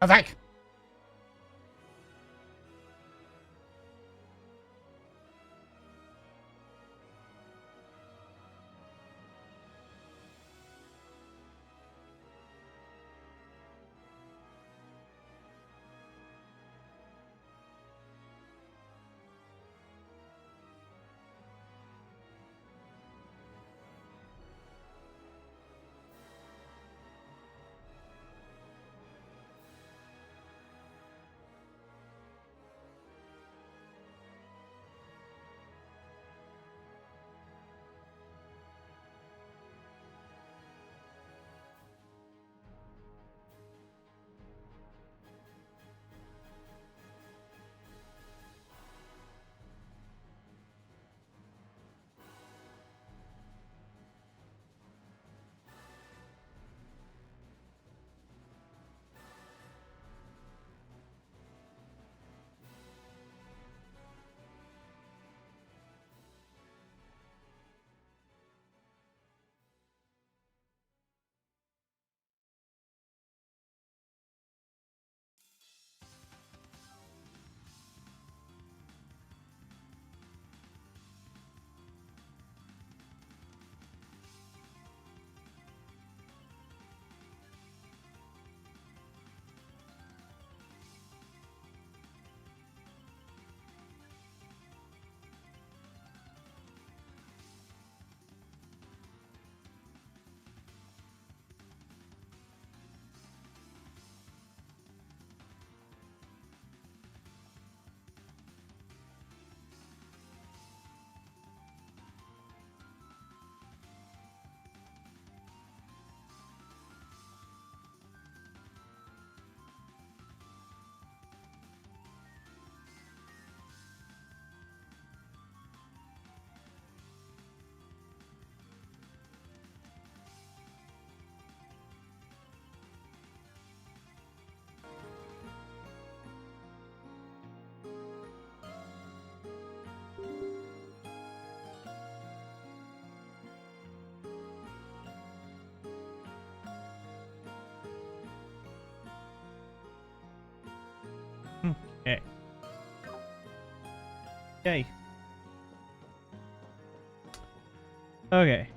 Attack! Okay. Yay. Okay.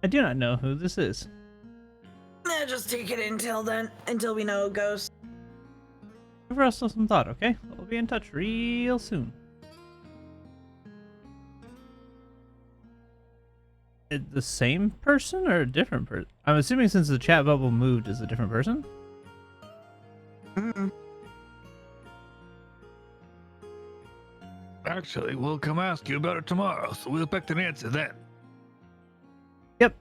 I do not know who this is. Just take it until we know it goes. Give us some thought, okay? We'll be in touch real soon. The same person or a different person? I'm assuming since the chat bubble moved, is a different person? Actually, we'll come ask you about it tomorrow, so we'll expect an answer then. Yep.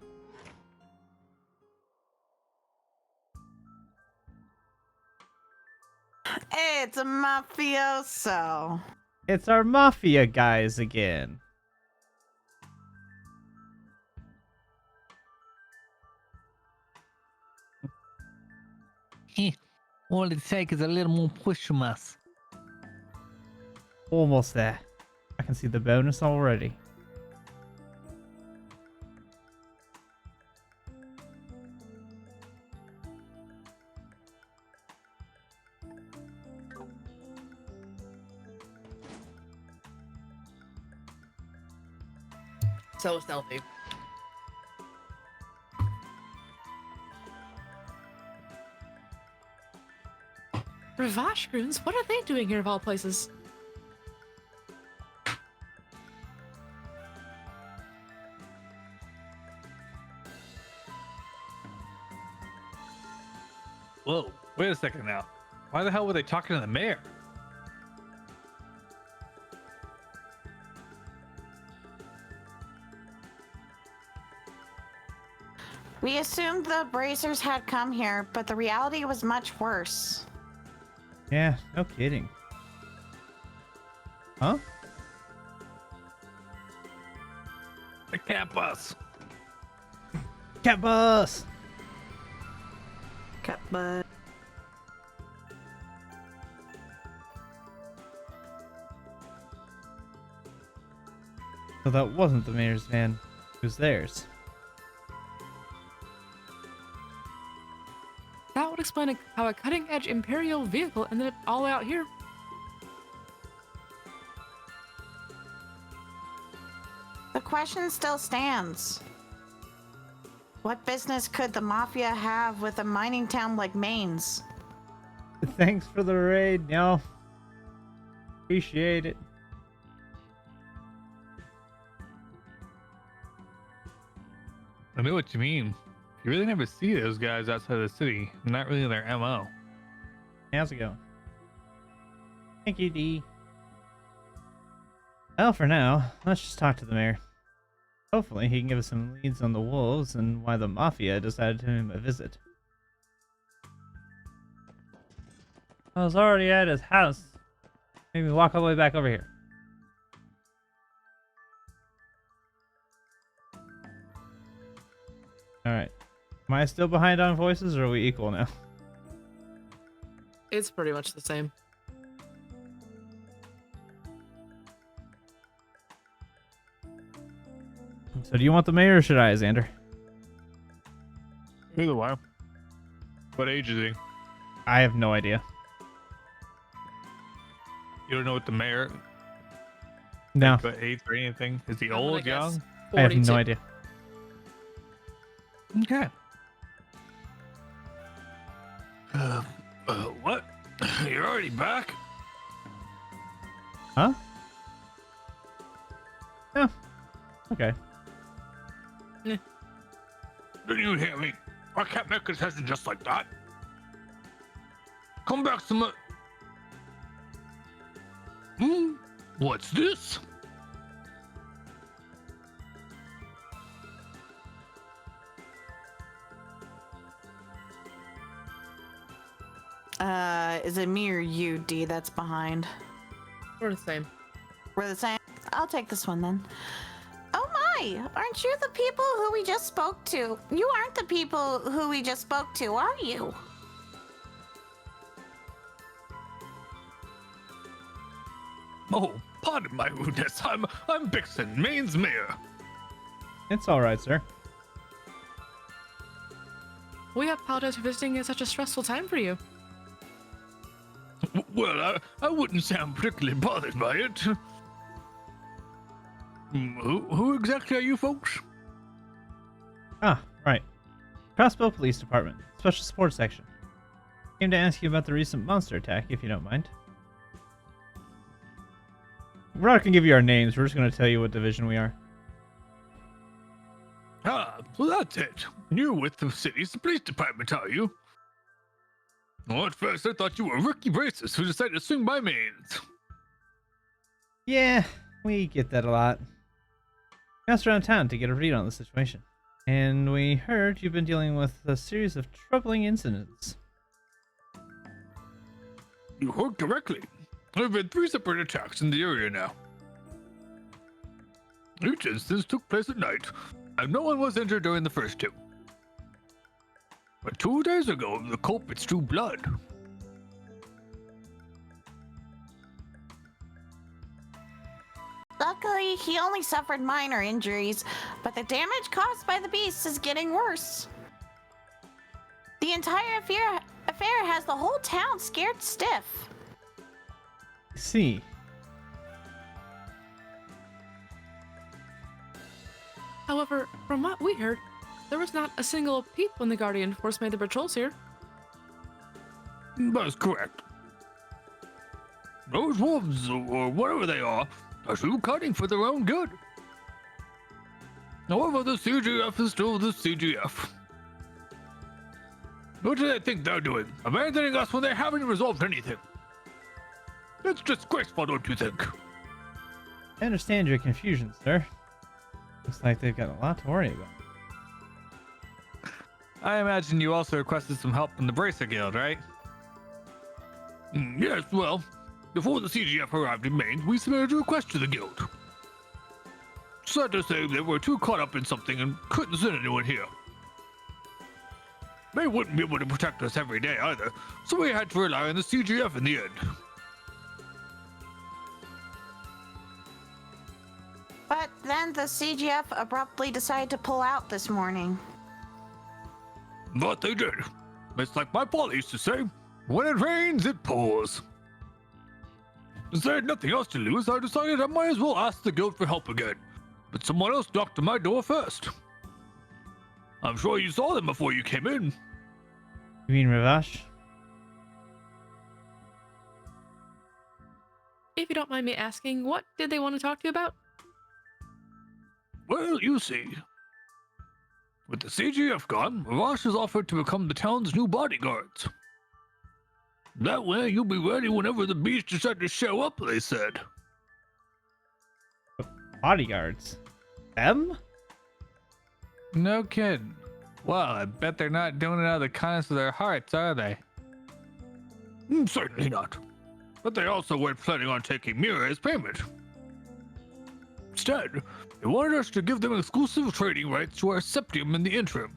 Hey, it's a mafioso. It's our mafia guys again. All it takes is a little more push from us. Almost there. I can see the bonus already. So stealthy. Ravashkruns? What are they doing here of all places? Whoa, wait a second now. Why the hell were they talking to the mayor? We assumed the bracers had come here, but the reality was much worse. Yeah, no kidding. Huh? The cat bus. Cat bus! Cut, but So that wasn't the mayor's van. It was theirs. That would explain how a cutting-edge Imperial vehicle ended up all the way out here. The question still stands. What business could the Mafia have with a mining town like Maine's? Thanks for the raid, y'all. Appreciate it. I know what you mean. You really never see those guys outside of the city. Not really their MO. How's it going? Thank you, D. Well, for now, let's just talk to the mayor. Hopefully, he can give us some leads on the wolves and why the Mafia decided to pay him a visit. I was already at his house. Made me walk all the way back over here. Alright. Am I still behind on voices, or are we equal now? It's pretty much the same. So do you want the mayor or should I, Xander? Either way. What age is he? I have no idea. You don't know what the mayor, No, what age or anything? Is he I'm gonna old, guess young? I have 42. no idea. Okay. What? You're already back? Huh? Yeah. Okay. Didn't you hear me? I can't make a decision just like that. Come back some. What's this? Is it me or you, D, that's behind? We're the same. We're the same. I'll take this one then. Oh my! Aren't you the people who we just spoke to? You aren't the people who we just spoke to, are you? Oh, pardon my rudeness. I'm Bixen, Maine's mayor. It's alright, sir. We apologize for visiting at such a stressful time for you. Well, I wouldn't say I'm particularly bothered by it. Who exactly are you folks? Ah, right. Crossbow Police Department, Special Support Section. Came to ask you about the recent monster attack, if you don't mind. We're not going to give you our names, we're just going to tell you what division we are. Ah, so that's it. You're with the city's police department, are you? Well, at first I thought you were rookie racers who decided to swing by Maine's. Yeah, we get that a lot. We asked around town to get a read on the situation. And we heard you've been dealing with a series of troubling incidents. You heard correctly. There have been 3 separate attacks in the area now. Each instance took place at night, and no one was injured during the first 2. But 2 days ago, the culprits drew blood. Luckily, he only suffered minor injuries, but the damage caused by the beast is getting worse. The entire affair has the whole town scared stiff. I see. However, from what we heard, there was not a single peep when the Guardian Force made the patrols here. That's correct. Those wolves, or whatever they are still cutting for their own good. However, the CGF is still the CGF. What do they think they're doing? Abandoning us when they haven't resolved anything? It's disgraceful, don't you think? I understand your confusion, sir. Looks like they've got a lot to worry about. I imagine you also requested some help from the Bracer Guild, right? Yes, well, before the CGF arrived in Maine, we submitted a request to the guild. Sad to say, they were too caught up in something and couldn't send anyone here. They wouldn't be able to protect us every day either, so we had to rely on the CGF in the end. But then the CGF abruptly decided to pull out this morning. But they did. It's like my father used to say, when it rains, it pours. Since I had nothing else to lose, I decided I might as well ask the guild for help again. But someone else knocked on my door first. I'm sure you saw them before you came in. You mean Ravash? If you don't mind me asking, what did they want to talk to you about? Well, you see. With the CGF gone, Ravash has offered to become the town's new bodyguards. That way, you'll be ready whenever the beast decide to show up, they said. Bodyguards? Them? No kidding. Well, I bet they're not doing it out of the kindness of their hearts, are they? Certainly not. But they also weren't planning on taking Mira as payment. Instead, they wanted us to give them exclusive trading rights to our septium in the interim.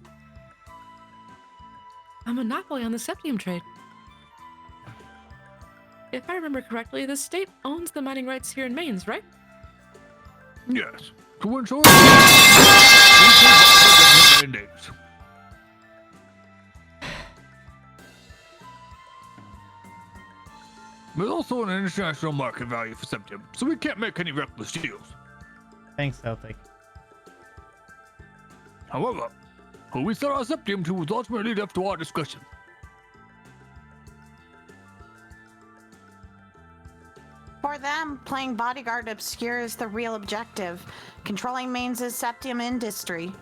A monopoly on the septium trade. If I remember correctly, the state owns the mining rights here in Mainz, right? Yes, to ensure days. There's also an international market value for septium, so we can't make any reckless deals. Thanks, Celtic. However, who we sell our septium to was ultimately left to our discussion. For them, playing bodyguard obscures the real objective, controlling Mainz's septium industry.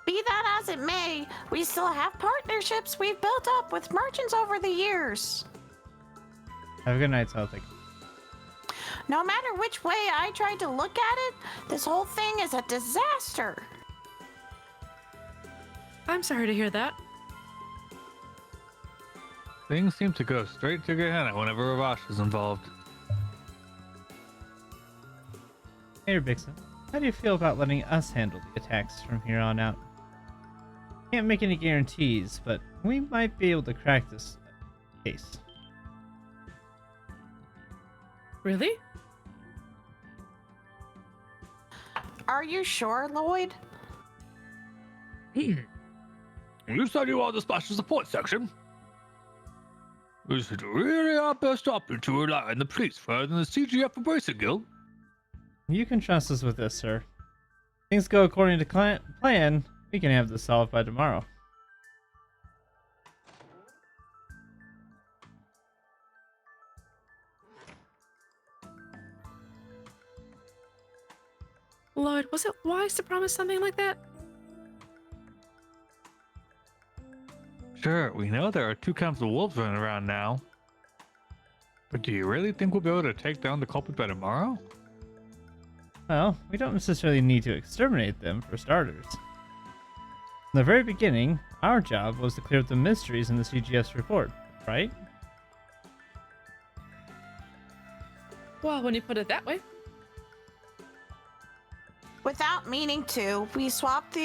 Be that as it may, we still have partnerships we've built up with merchants over the years. Have a good night, Celtic. No matter which way I try to look at it, this whole thing is a disaster. I'm sorry to hear that. Things seem to go straight to Gehenna whenever Ravash is involved. Hey, Bixen. How do you feel about letting us handle the attacks from here on out? Can't make any guarantees, but we might be able to crack this case. Really? Are you sure, Lloyd? You said you are the special support section. Is it really our best option to rely on the police rather than the CGF Embracing Guild? You can trust us with this, sir. Things go according to plan, we can have this solved by tomorrow. Lloyd, was it wise to promise something like that? Sure, we know there are two kinds of wolves running around now. But do you really think we'll be able to take down the culprit by tomorrow? Well, we don't necessarily need to exterminate them, for starters. From the very beginning, our job was to clear up the mysteries in the CGS report, right? Well, when you put it that way. Without meaning to, we swapped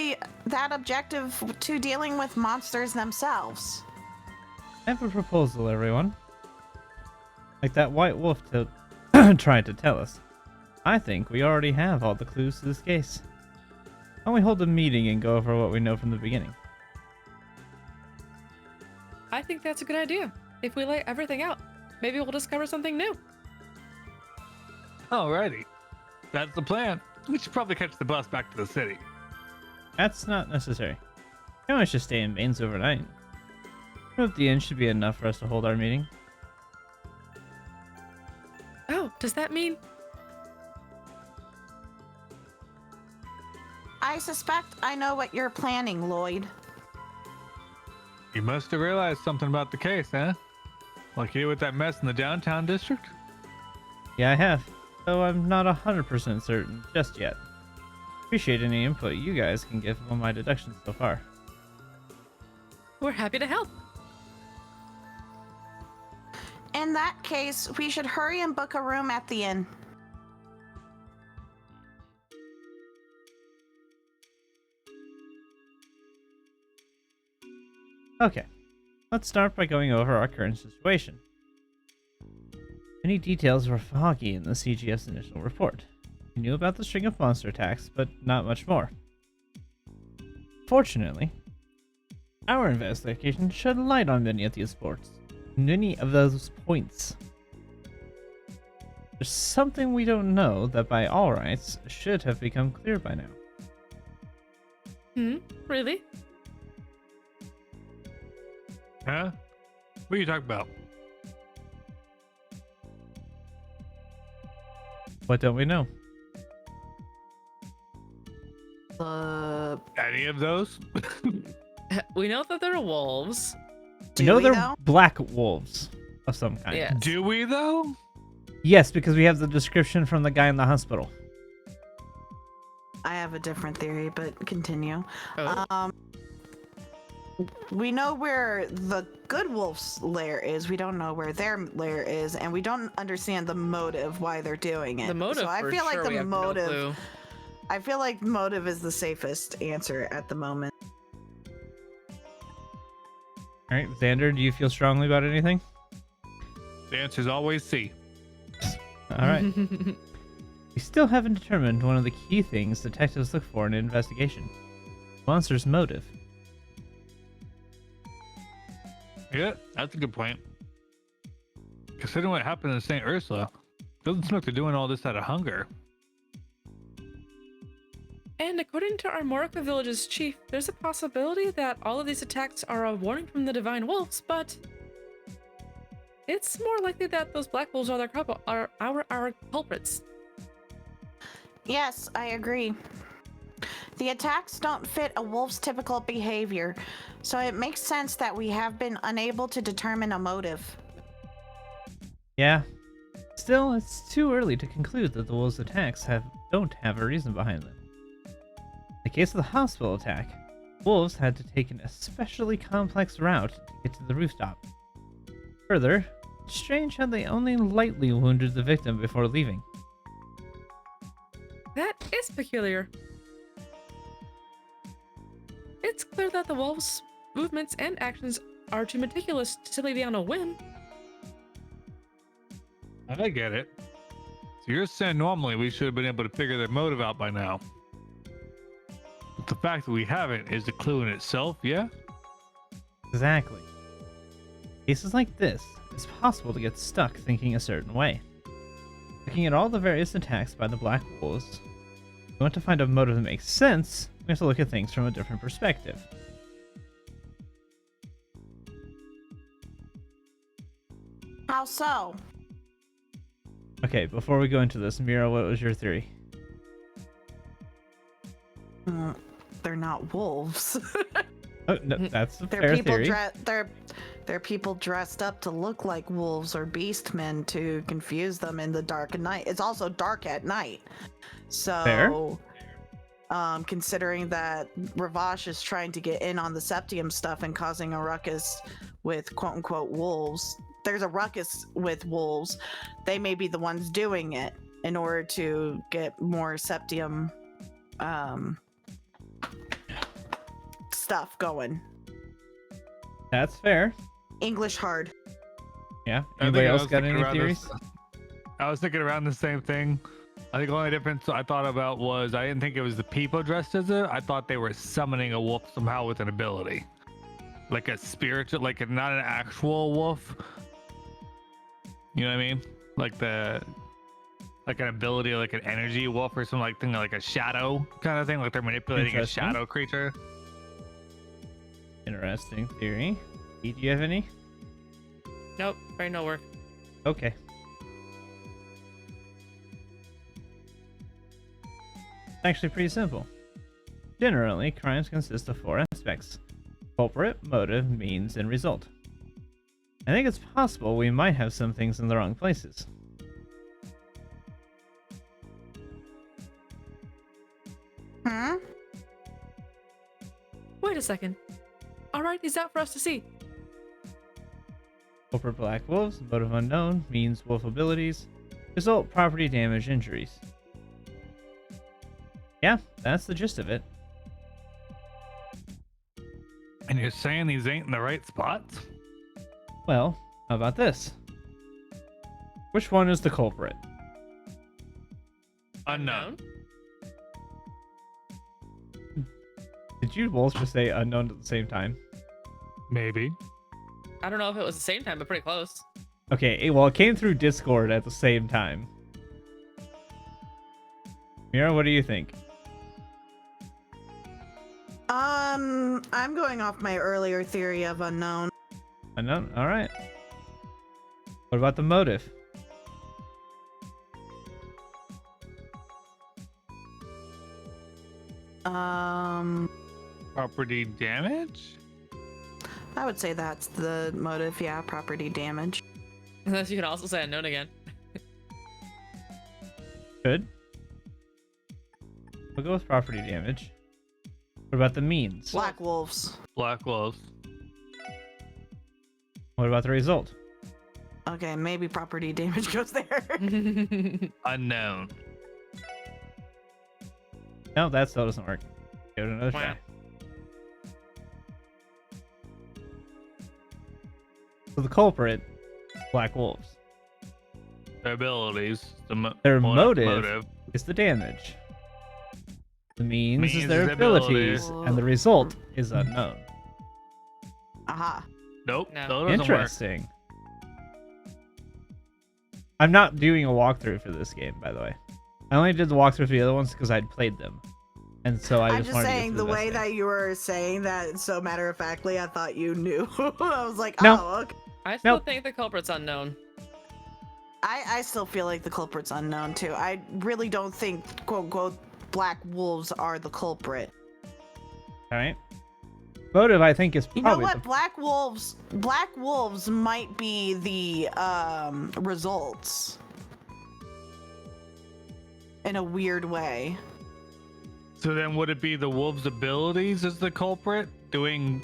that objective to dealing with monsters themselves. I have a proposal, everyone. Like that white wolf tried to tell us. I think we already have all the clues to this case. Why don't we hold a meeting and go over what we know from the beginning? I think that's a good idea. If we lay everything out, maybe we'll discover something new. Alrighty. That's the plan. We should probably catch the bus back to the city. That's not necessary. We can always just stay in Mainz overnight. At the inn should be enough for us to hold our meeting. Oh, does that mean? I suspect I know what you're planning, Lloyd. You must have realized something about the case, huh? Like you did with that mess in the downtown district? Yeah, I have. Though I'm not 100% certain just yet. Appreciate any input you guys can give on my deductions so far. We're happy to help. In that case, we should hurry and book a room at the inn. Okay. Let's start by going over our current situation. Many details were foggy in the CGF's initial report. We knew about the string of monster attacks, but not much more. Fortunately, our investigation shed light on many of these points. There's something we don't know that by all rights should have become clear by now. Really? Huh? What are you talking about? What don't we know? Any of those? We know that there are wolves. We know they're black wolves of some kind. Yes. Do we though? Yes, because we have the description from the guy in the hospital. I have a different theory, but continue. Oh. We know where the good wolf's lair is. We don't know where their lair is, and we don't understand the motive why they're doing it. The motive. So I for feel sure like we the have no motive. clue. I feel like motive is the safest answer at the moment. All right, Xander, do you feel strongly about anything? The answer is always C. All right. We still haven't determined one of the key things detectives look for in an investigation. Monster's motive. Yeah, that's a good point. Considering what happened in St. Ursula, doesn't seem like they're doing all this out of hunger. And according to our Morica village's chief, there's a possibility that all of these attacks are a warning from the divine wolves, but it's more likely that those black wolves are our culprits. Yes, I agree. The attacks don't fit a wolf's typical behavior, so it makes sense that we have been unable to determine a motive. Yeah. Still, it's too early to conclude that the wolves' attacks don't have a reason behind them. In the case of the hospital attack, wolves had to take an especially complex route to get to the rooftop. Further, it's strange how they only lightly wounded the victim before leaving. That is peculiar. It's clear that the wolves' movements and actions are too meticulous to leave down a win. I get it. So you're saying normally we should have been able to figure their motive out by now. But the fact that we haven't is the clue in itself, yeah? Exactly. Cases like this, it's possible to get stuck thinking a certain way. Looking at all the various attacks by the Black Wolves, if we want to find a motive that makes sense, we have to look at things from a different perspective. How so? Okay, before we go into this, Mira, what was your theory? They're not wolves. Oh, no, that's a They're fair people theory. they're people dressed up to look like wolves or beastmen to confuse them in the dark at night. It's also dark at night. So Fair. Considering that Ravash is trying to get in on the Septium stuff and causing a ruckus with quote unquote wolves. There's a ruckus with wolves. They may be the ones doing it in order to get more Septium stuff going. That's fair. English hard. Yeah. I Anybody think I else was got thinking any around theories? I was thinking around the same thing. I think the only difference I thought about was I didn't think it was the people dressed as it. I thought they were summoning a wolf somehow with an ability. Like a spiritual, like not an actual wolf. You know what I mean? Like an ability, like an energy wolf or something like a shadow kind of thing. Like they're manipulating a Interesting. shadow creature. Interesting theory. Do you have any? Nope, right no work. Okay. It's actually pretty simple. Generally, crimes consist of 4 aspects: culprit, motive, means, and result. I think it's possible we might have some things in the wrong places. Wait a second. Alright, he's out for us to see. Culprit black wolves, motive unknown, means wolf abilities, result property damage injuries. Yeah, that's the gist of it. And you're saying these ain't in the right spots? Well, how about this? Which one is the culprit? Unknown. Did you both just say unknown at the same time? Maybe. I don't know if it was the same time, but pretty close. Okay, well, it came through Discord at the same time. Mira, what do you think? I'm going off my earlier theory of unknown. Unknown? Alright. What about the motive? Property damage? I would say that's the motive, yeah, property damage. Unless you can also say unknown again. Good. We'll go with property damage. What about the means? Black wolves. Black wolves. What about the result? Okay, maybe property damage goes there. Unknown. No, that still doesn't work. Give it another Wow. try. So the culprit, black wolves. Their abilities. Their motive is the damage. The means is their abilities, and the result is unknown. Aha. Nope. No. That doesn't work. Interesting. I'm not doing a walkthrough for this game, by the way. I only did the walkthrough for the other ones because I'd played them. And so I'm I just wanted saying to the get through way best that you were saying that so matter-of-factly, I thought you knew. I was like, No. oh, okay. I still Nope. think the culprit's unknown. I still feel like the culprit's unknown too. I really don't think quote unquote black wolves are the culprit. Alright. Motive, I think, is You know probably what? Black wolves might be the results in a weird way. So then would it be the wolves' abilities as the culprit? Doing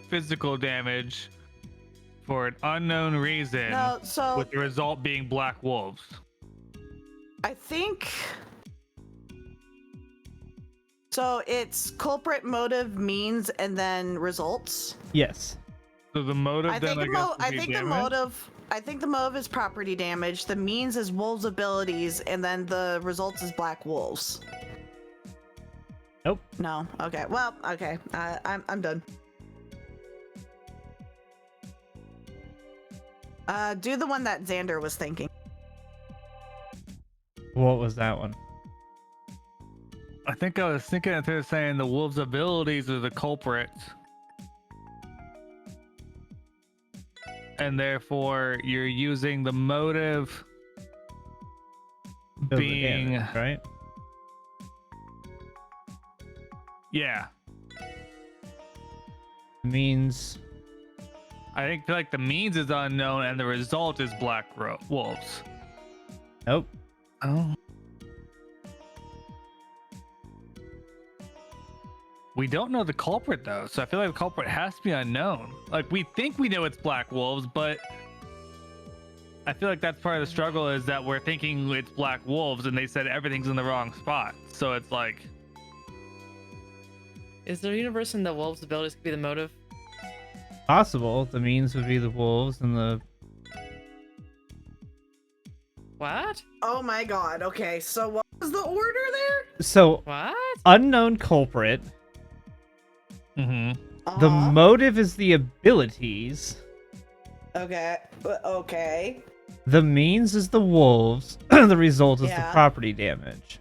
physical damage for an unknown reason, No, so with the result being black wolves. I think so. It's culprit, motive, means, and then results. Yes. So the motive I then think, I guess would I be think the damage? motive. I think the motive is property damage. The means is wolves' abilities, and then the results is black wolves. Nope. No. Okay. Well. Okay. I'm done. Do the one that Xander was thinking. What was that one? I think I was thinking that they're saying the wolves' abilities are the culprits. And therefore you're using the motive Does the being damage, right? yeah. Means I think feel like the means is unknown and the result is black wolves. nope. Oh. We don't know the culprit though, so I feel like the culprit has to be unknown. Like we think we know it's black wolves, but I feel like that's part of the struggle is that we're thinking it's black wolves and they said everything's in the wrong spot. So it's like Is there a universe in the wolves' abilities could be the motive? Possible. The means would be the wolves, and the What? Oh my god. Okay. So what was the order there? so What? unknown culprit. mm-hmm. The Uh-huh. motive is the abilities. Okay. Okay. The means is the wolves. The result is the Yeah. property damage.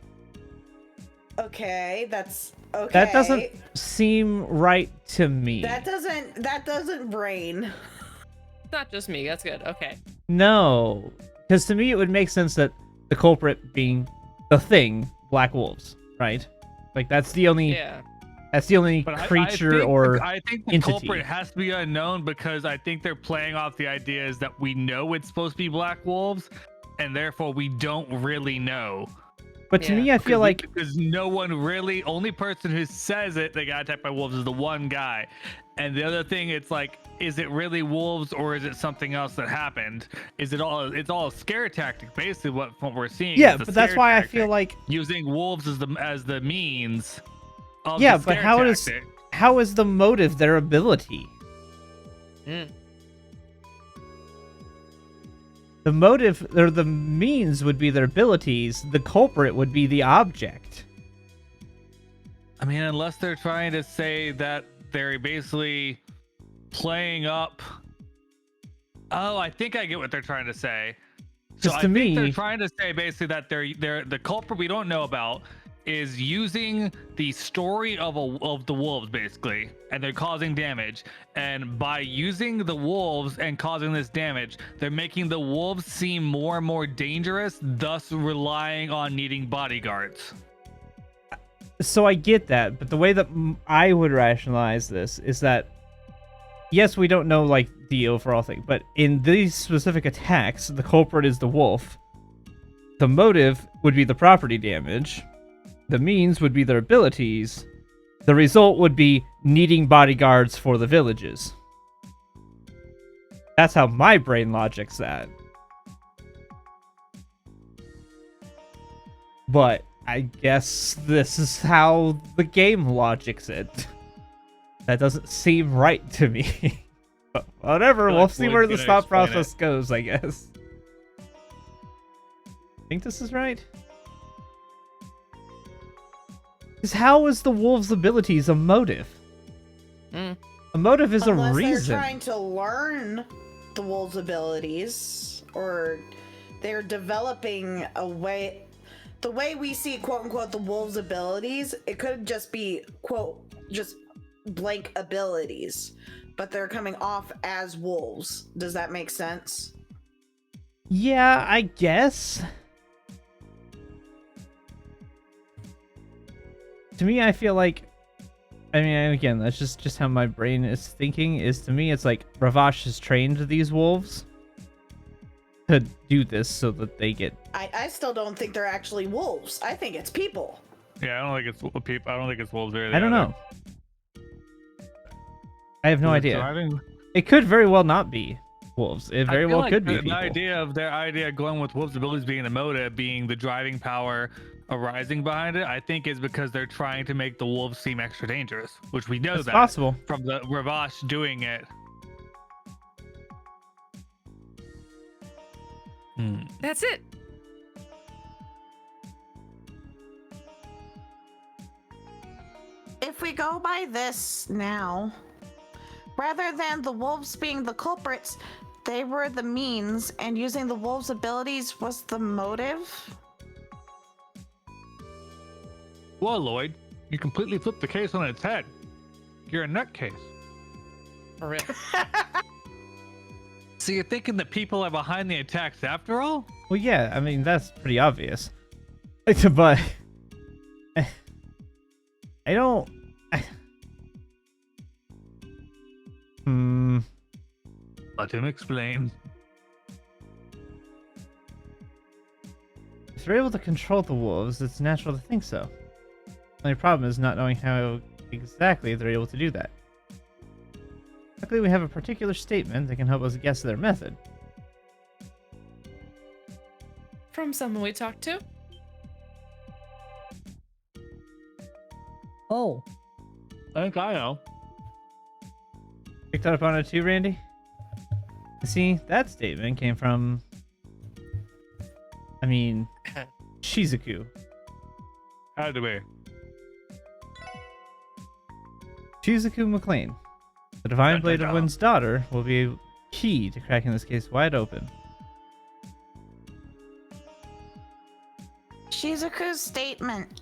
Okay. That's okay. That doesn't seem right to me. That doesn't brain. It's not just me. That's good. Okay. No, because to me it would make sense that the culprit being the thing, black wolves, right? Like that's the only Yeah. But creature or I think the entity. culprit has to be unknown because I think they're playing off the idea is that we know it's supposed to be black wolves, and therefore we don't really know. But to Yeah. me, I feel like because no one really, only person who says it they got attacked by wolves is the one guy, and the other thing it's like, is it really wolves or is it something else that happened? Is it all? It's all a scare tactic, basically. What we're seeing. yeah, is a but that's scare why I tactic, feel like using wolves as the means. Of Yeah, the but scare how does- tactic. how is the motive their ability? Mm. The motive or the means would be their abilities. The culprit would be the object. I mean, unless they're trying to say that they're basically playing up. Oh, I think I get what they're trying to say. So Because I to think me, they're trying to say basically that they're the culprit we don't know about is using the story of the wolves basically, and they're causing damage. And by using the wolves and causing this damage, they're making the wolves seem more and more dangerous, thus relying on needing bodyguards. so I get that, but the way that I would rationalize this is that yes, we don't know like the overall thing, but in these specific attacks, the culprit is the wolf. The motive would be the property damage. The means would be their abilities. The result would be needing bodyguards for the villages. That's how my brain logic's that. But I guess this is how the game logics it. That doesn't seem right to me. But whatever, I feel we'll like see Floyd's where the gonna thought explain process goes, I guess. Think this is right? Because how is the wolves' abilities a motive? Mm. A motive is Unless a reason. they're trying to learn the wolves' abilities, or they're developing a way. The way we see, quote unquote, the wolves' abilities, it could just be, quote, just blank abilities, but they're coming off as wolves. Does that make sense? Yeah, I guess. To me, I feel like, I mean, again, that's just how my brain is thinking. Is to me, it's like Ravash has trained these wolves to do this so that they get. I still don't think they're actually wolves. I think it's people. Yeah, I don't think it's people. I don't think it's wolves there. I don't know. I have no idea. Driving. It could very well not be wolves. It very I feel well like could be the people. idea of their idea going with wolves' abilities being the motive, being the driving power arising behind it, I think is because they're trying to make the wolves seem extra dangerous, which we know It's that possible. from the Ravash doing it. That's it. If we go by this now, rather than the wolves being the culprits, they were the means, and using the wolves' abilities was the motive? Well, Lloyd, you completely flipped the case on its head. You're a nutcase. For real. So you're thinking that people are behind the attacks after all? Well, yeah, I mean, that's pretty obvious. But I don't. Let him explain. If they're able to control the wolves, it's natural to think so. The only problem is not knowing how exactly they're able to do that. Luckily, we have a particular statement that can help us guess their method. From someone we talked to. Oh. I think I know. Picked up on it too, Randy? See, that statement came from, I mean, Shizuku. Had to be. Shizuku McLean. The Divine Dun, dun, Blade of dun. Wind's daughter will be key to cracking this case wide open. Shizuku's statement.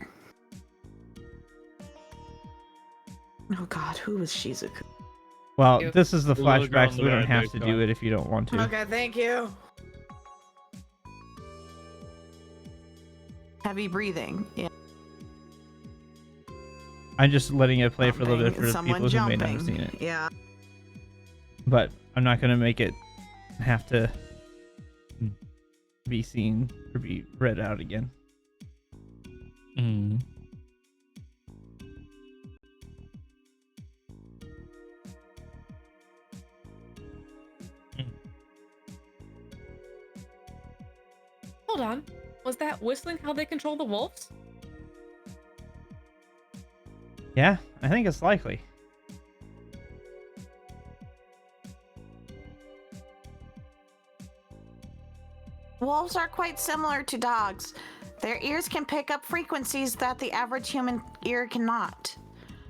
Oh god, who was Shizuku? Well, You. this is the The little girl flashback, in so the we don't bed, have they to thought. do it if you don't want to. Okay, thank you. Heavy breathing. Yeah. I'm just letting it play for a little bit Jumping, for the someone people who may not have jumping. seen it. Yeah. But I'm not going to make it have to be seen or be read out again. Mm. Hold on. Was that whistling how they control the wolves? Yeah, I think it's likely. Wolves are quite similar to dogs. Their ears can pick up frequencies that the average human ear cannot.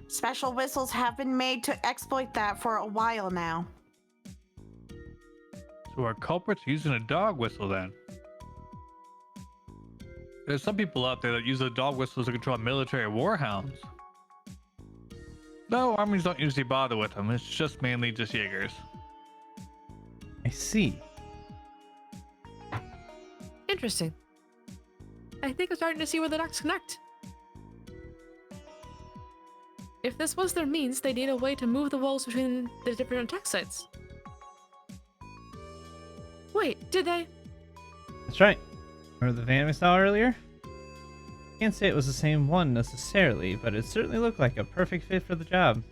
Special whistles have been made to exploit that for a while now. So our culprits are using a dog whistle then. There's some people out there that use the dog whistles to control military warhounds. No, armies don't usually bother with them. It's just mainly just Jaegers. I see. Interesting. I think I'm starting to see where the dots connect. If this was their means, they need a way to move the walls between the different attack sites. Wait, did they? That's right. Remember the van we saw earlier? Can't say it was the same one necessarily, but it certainly looked like a perfect fit for the job.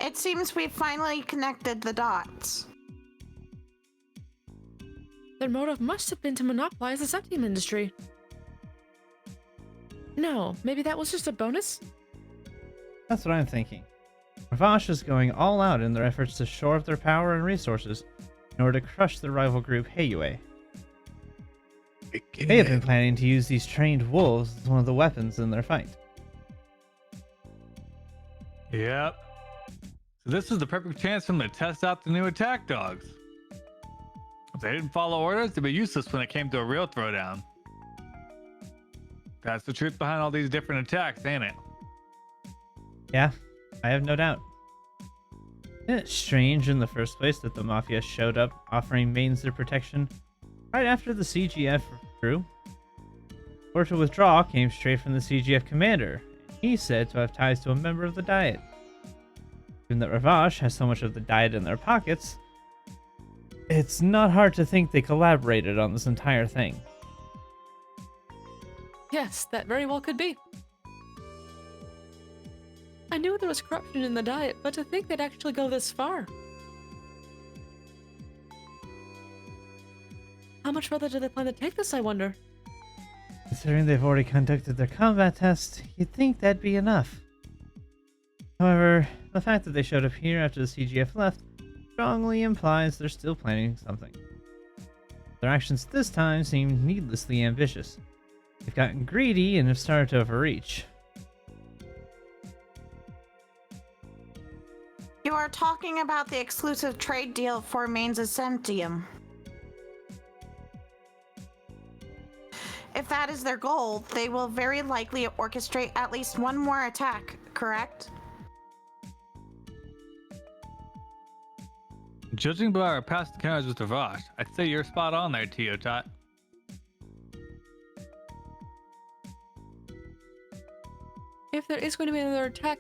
It seems we've finally connected the dots. Their motive must have been to monopolize the septium industry. No, maybe that was just a bonus? That's what I'm thinking. Ravash is going all out in their efforts to shore up their power and resources in order to crush the rival group Heiyue. They have been planning to use these trained wolves as one of the weapons in their fight. Yep. So this is the perfect chance for them to test out the new attack dogs. If they didn't follow orders, they'd be useless when it came to a real throwdown. That's the truth behind all these different attacks, ain't it? Yeah, I have no doubt. Isn't it strange in the first place that the Mafia showed up offering maidens their protection right after the CGF withdrew? Order to withdraw came straight from the CGF commander, and he's said to have ties to a member of the Diet. Given that Ravash has so much of the Diet in their pockets, it's not hard to think they collaborated on this entire thing. Yes, that very well could be. I knew there was corruption in the Diet, but to think they'd actually go this far. How much further do they plan to take this, I wonder? Considering they've already conducted their combat test, you'd think that'd be enough. However, the fact that they showed up here after the CGF left strongly implies they're still planning something. Their actions this time seem needlessly ambitious. They've gotten greedy and have started to overreach. You are talking about the exclusive trade deal for Maine's Ascentium. If that is their goal, they will very likely orchestrate at least one more attack, correct? Judging by our past encounters with Ravash, I'd say you're spot on there, Teotot. If there is going to be another attack,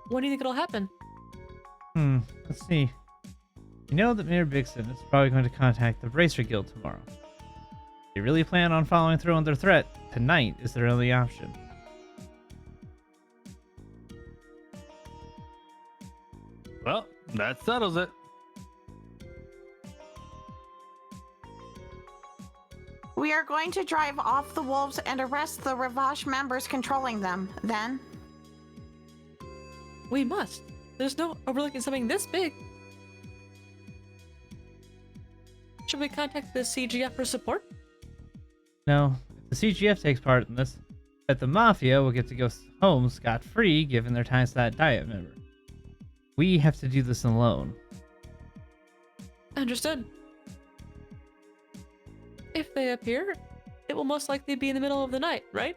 when do you think it'll happen? Let's see. You know that Mayor Bixen is probably going to contact the Bracer Guild tomorrow. If they really plan on following through on their threat, tonight is their only option. Well, that settles it. We are going to drive off the wolves and arrest the Ravash members controlling them, then. We must. There's no overlooking something this big. Should we contact the CGF for support? No, if the CGF takes part in this, that the Mafia will get to go home scot-free given their ties to that Diet member. We have to do this alone. Understood. If they appear, it will most likely be in the middle of the night, right?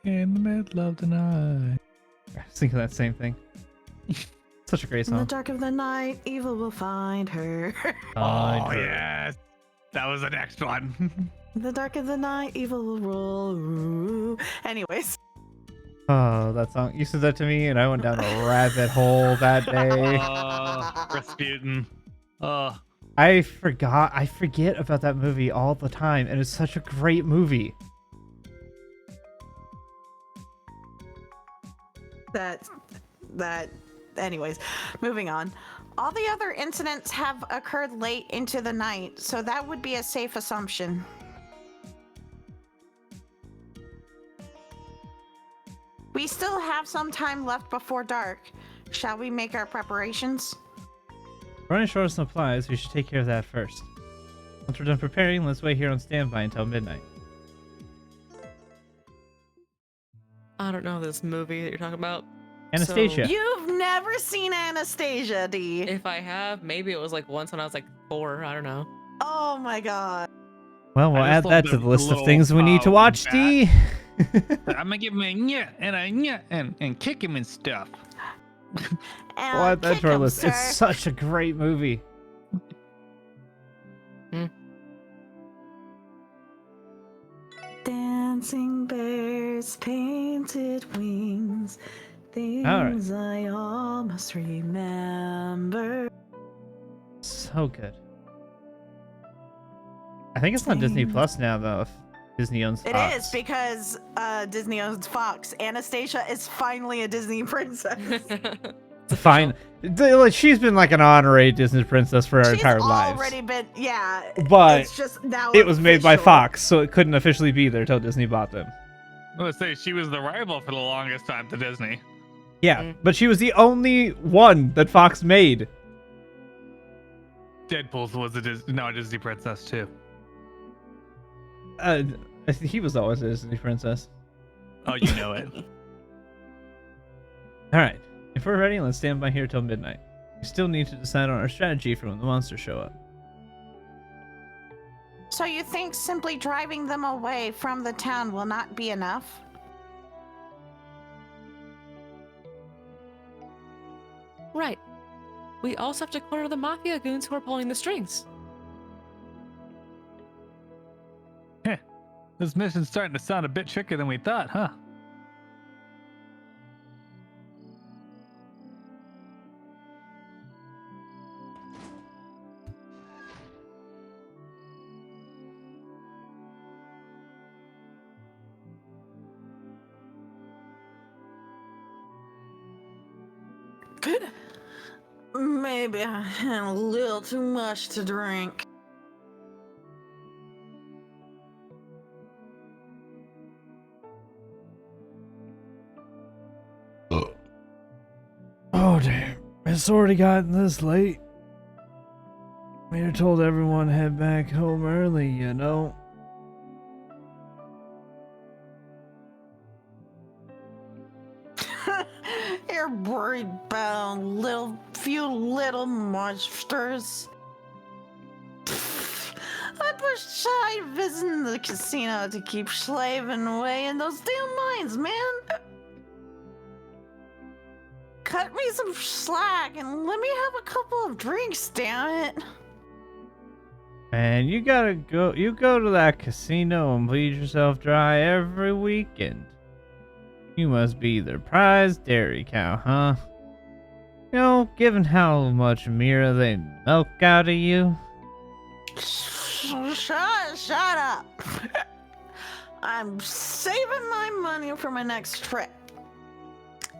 In the middle of the night. I was thinking that same thing. Such a great In the song. dark of the night, evil will find her. Oh, yes. That was the next one. In the dark of the night, evil will rule. Ooh. Anyways. Oh, that song. You said that to me and I went down a rabbit hole that day. Rasputin. Oh. I forget about that movie all the time, and it's such a great movie. Anyways, moving on. All the other incidents have occurred late into the night, so that would be a safe assumption. We still have some time left before dark. Shall we make our preparations? running short of supplies, we should take care of that first. Once we're done preparing, let's wait here on standby until midnight. I don't know this movie that you're talking about. Anastasia. You've never seen Anastasia, D. If I have, maybe it was like once when I was like 4. I don't know. Oh my god. Well, we'll I add just that love to the the list of little, things we need to watch, bat. D. I'm gonna give him a nya and a nya and kick him and stuff. And We'll add that kick to our him, list. sir. It's such a great movie. Dancing bears, painted wings, things I almost remember. So good. I think it's on Disney Plus now, though. If Disney owns It Fox. is because Disney owns Fox. Anastasia is finally a Disney princess. Fine. She's been like an honorary Disney princess for her She's entire lives. already been, yeah. But it's just now it was made by official. Fox, so it couldn't officially be there till Disney bought them. I'm gonna say she was the rival for the longest time to Disney. Yeah, but she was the only one that Fox made. Deadpool was a Disney princess too. He was always a Disney princess. Oh, you know it. All right, if we're ready, let's stand by here till midnight. We still need to decide on our strategy for when the monsters show up. So you think simply driving them away from the town will not be enough? Right. We also have to corner the mafia goons who are pulling the strings. This mission's starting to sound a bit trickier than we thought, huh? Maybe I had a little too much to drink. Oh damn, it's already gotten this late. Mayor told everyone to head back home early, you know. You're worried about few little monsters. I was shy visiting the casino to keep slaving away in those damn mines, man. Cut me some slack and let me have a couple of drinks, damn it. Man, you go to that casino and bleed yourself dry every weekend. You must be their prize dairy cow, huh? You know, given how much Mira they milk out of you. Shut up. I'm saving my money for my next trip.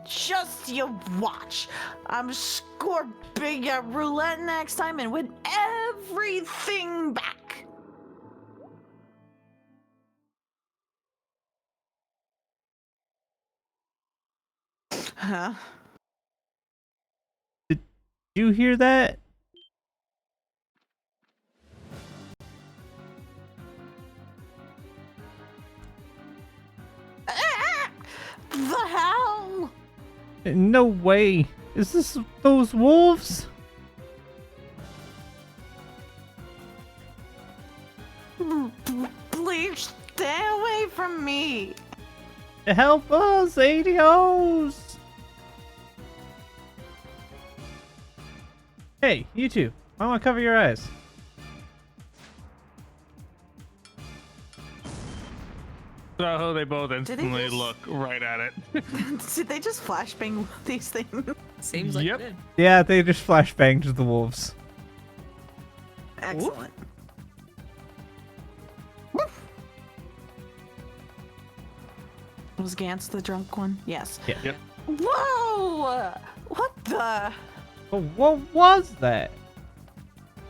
Just you watch. I'm score big at roulette next time and win everything back. Huh? Did you hear that? The hell? No way. Is this those wolves? Please stay away from me. Help us, ADOs! Hey, you two. I want to cover your eyes. So they both they instantly just- look right at it. Did they just flashbang these things? Seems like Yep. it did. Yeah, they just flashbanged the wolves. Excellent. Was Gantz the drunk one? Yes. Yeah. Yep. Whoa! What the? But what was that?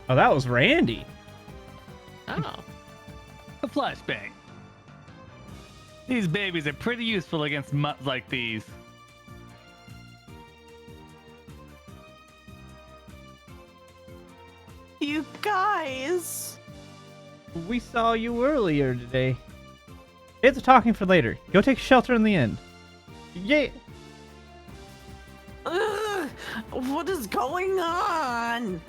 Oh, that was Randy. Oh. A flashbang. These babies are pretty useful against mutts like these. you guys? We saw you earlier today. Save the talking for later. Go take shelter in the inn. Yeah. Ugh, what is going on?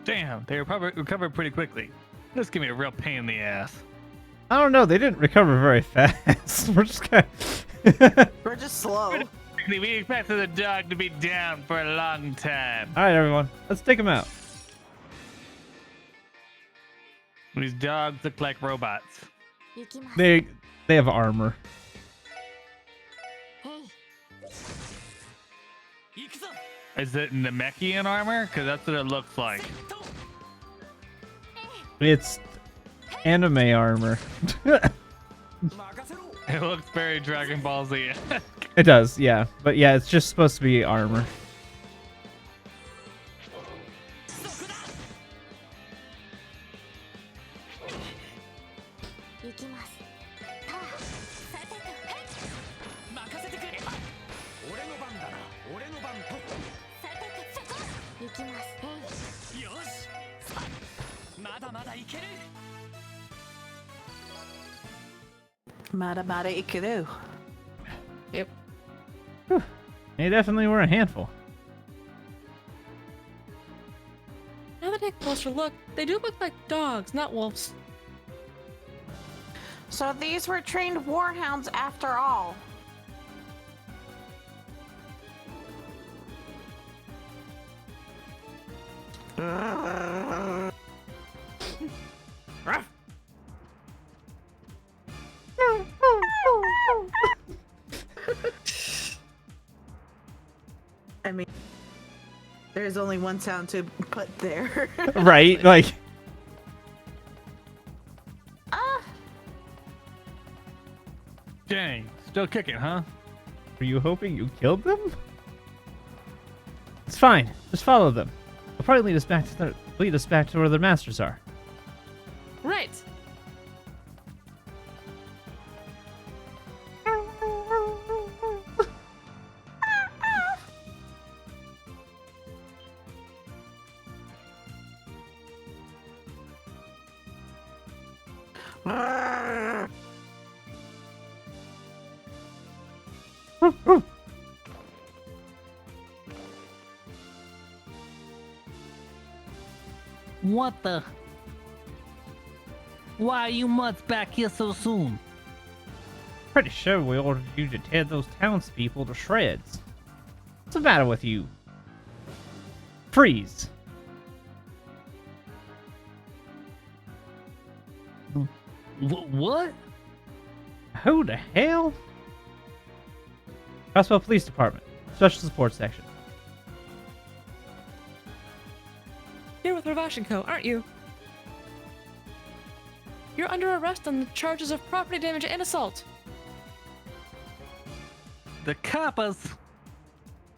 Damn, they recovered pretty quickly. This gave me a real pain in the ass. I don't know. They didn't recover very fast. We're just kind of... We're just slow. We expected the dog to be down for a long time. All right, everyone. Let's take them out. These dogs look like robots. They have armor. Is it Namekian armor? Because that's what it looks like. It's anime armor. It looks very Dragon Ball Z. It does, yeah. But yeah, it's just supposed to be armor. Mada mada ikudu. Yep. They definitely were a handful. Now that I take a closer look, they do look like dogs, not wolves. So these were trained warhounds after all. I mean, there's only one sound to put there. Right? Like, Dang, still kicking, huh? were you hoping you killed them? It's fine. Just follow them. They'll probably lead us back to where their masters are. Right. What the? Why are you mutts back here so soon? Pretty sure we ordered you to tear those townspeople to shreds. What's the matter with you? Freeze. What? Who the hell? Crossbow Police Department. Special Support Section. You're with Ravash & Co., aren't you? You're under arrest on the charges of property damage and assault. The coppers?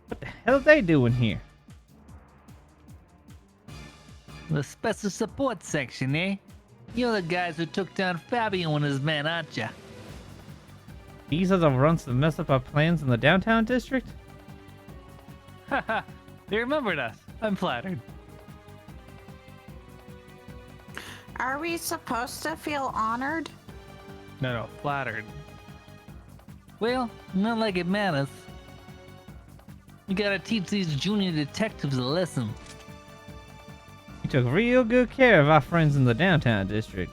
What the hell are they doing here? The special support section, eh? You're the guys who took down Fabio and his men, aren't ya? These are the runts that mess up our plans in the downtown district? Haha, they remembered us. I'm flattered. Are we supposed to feel honored? No, flattered. Well, not like it matters. We gotta teach these junior detectives a lesson. You took real good care of our friends in the downtown district.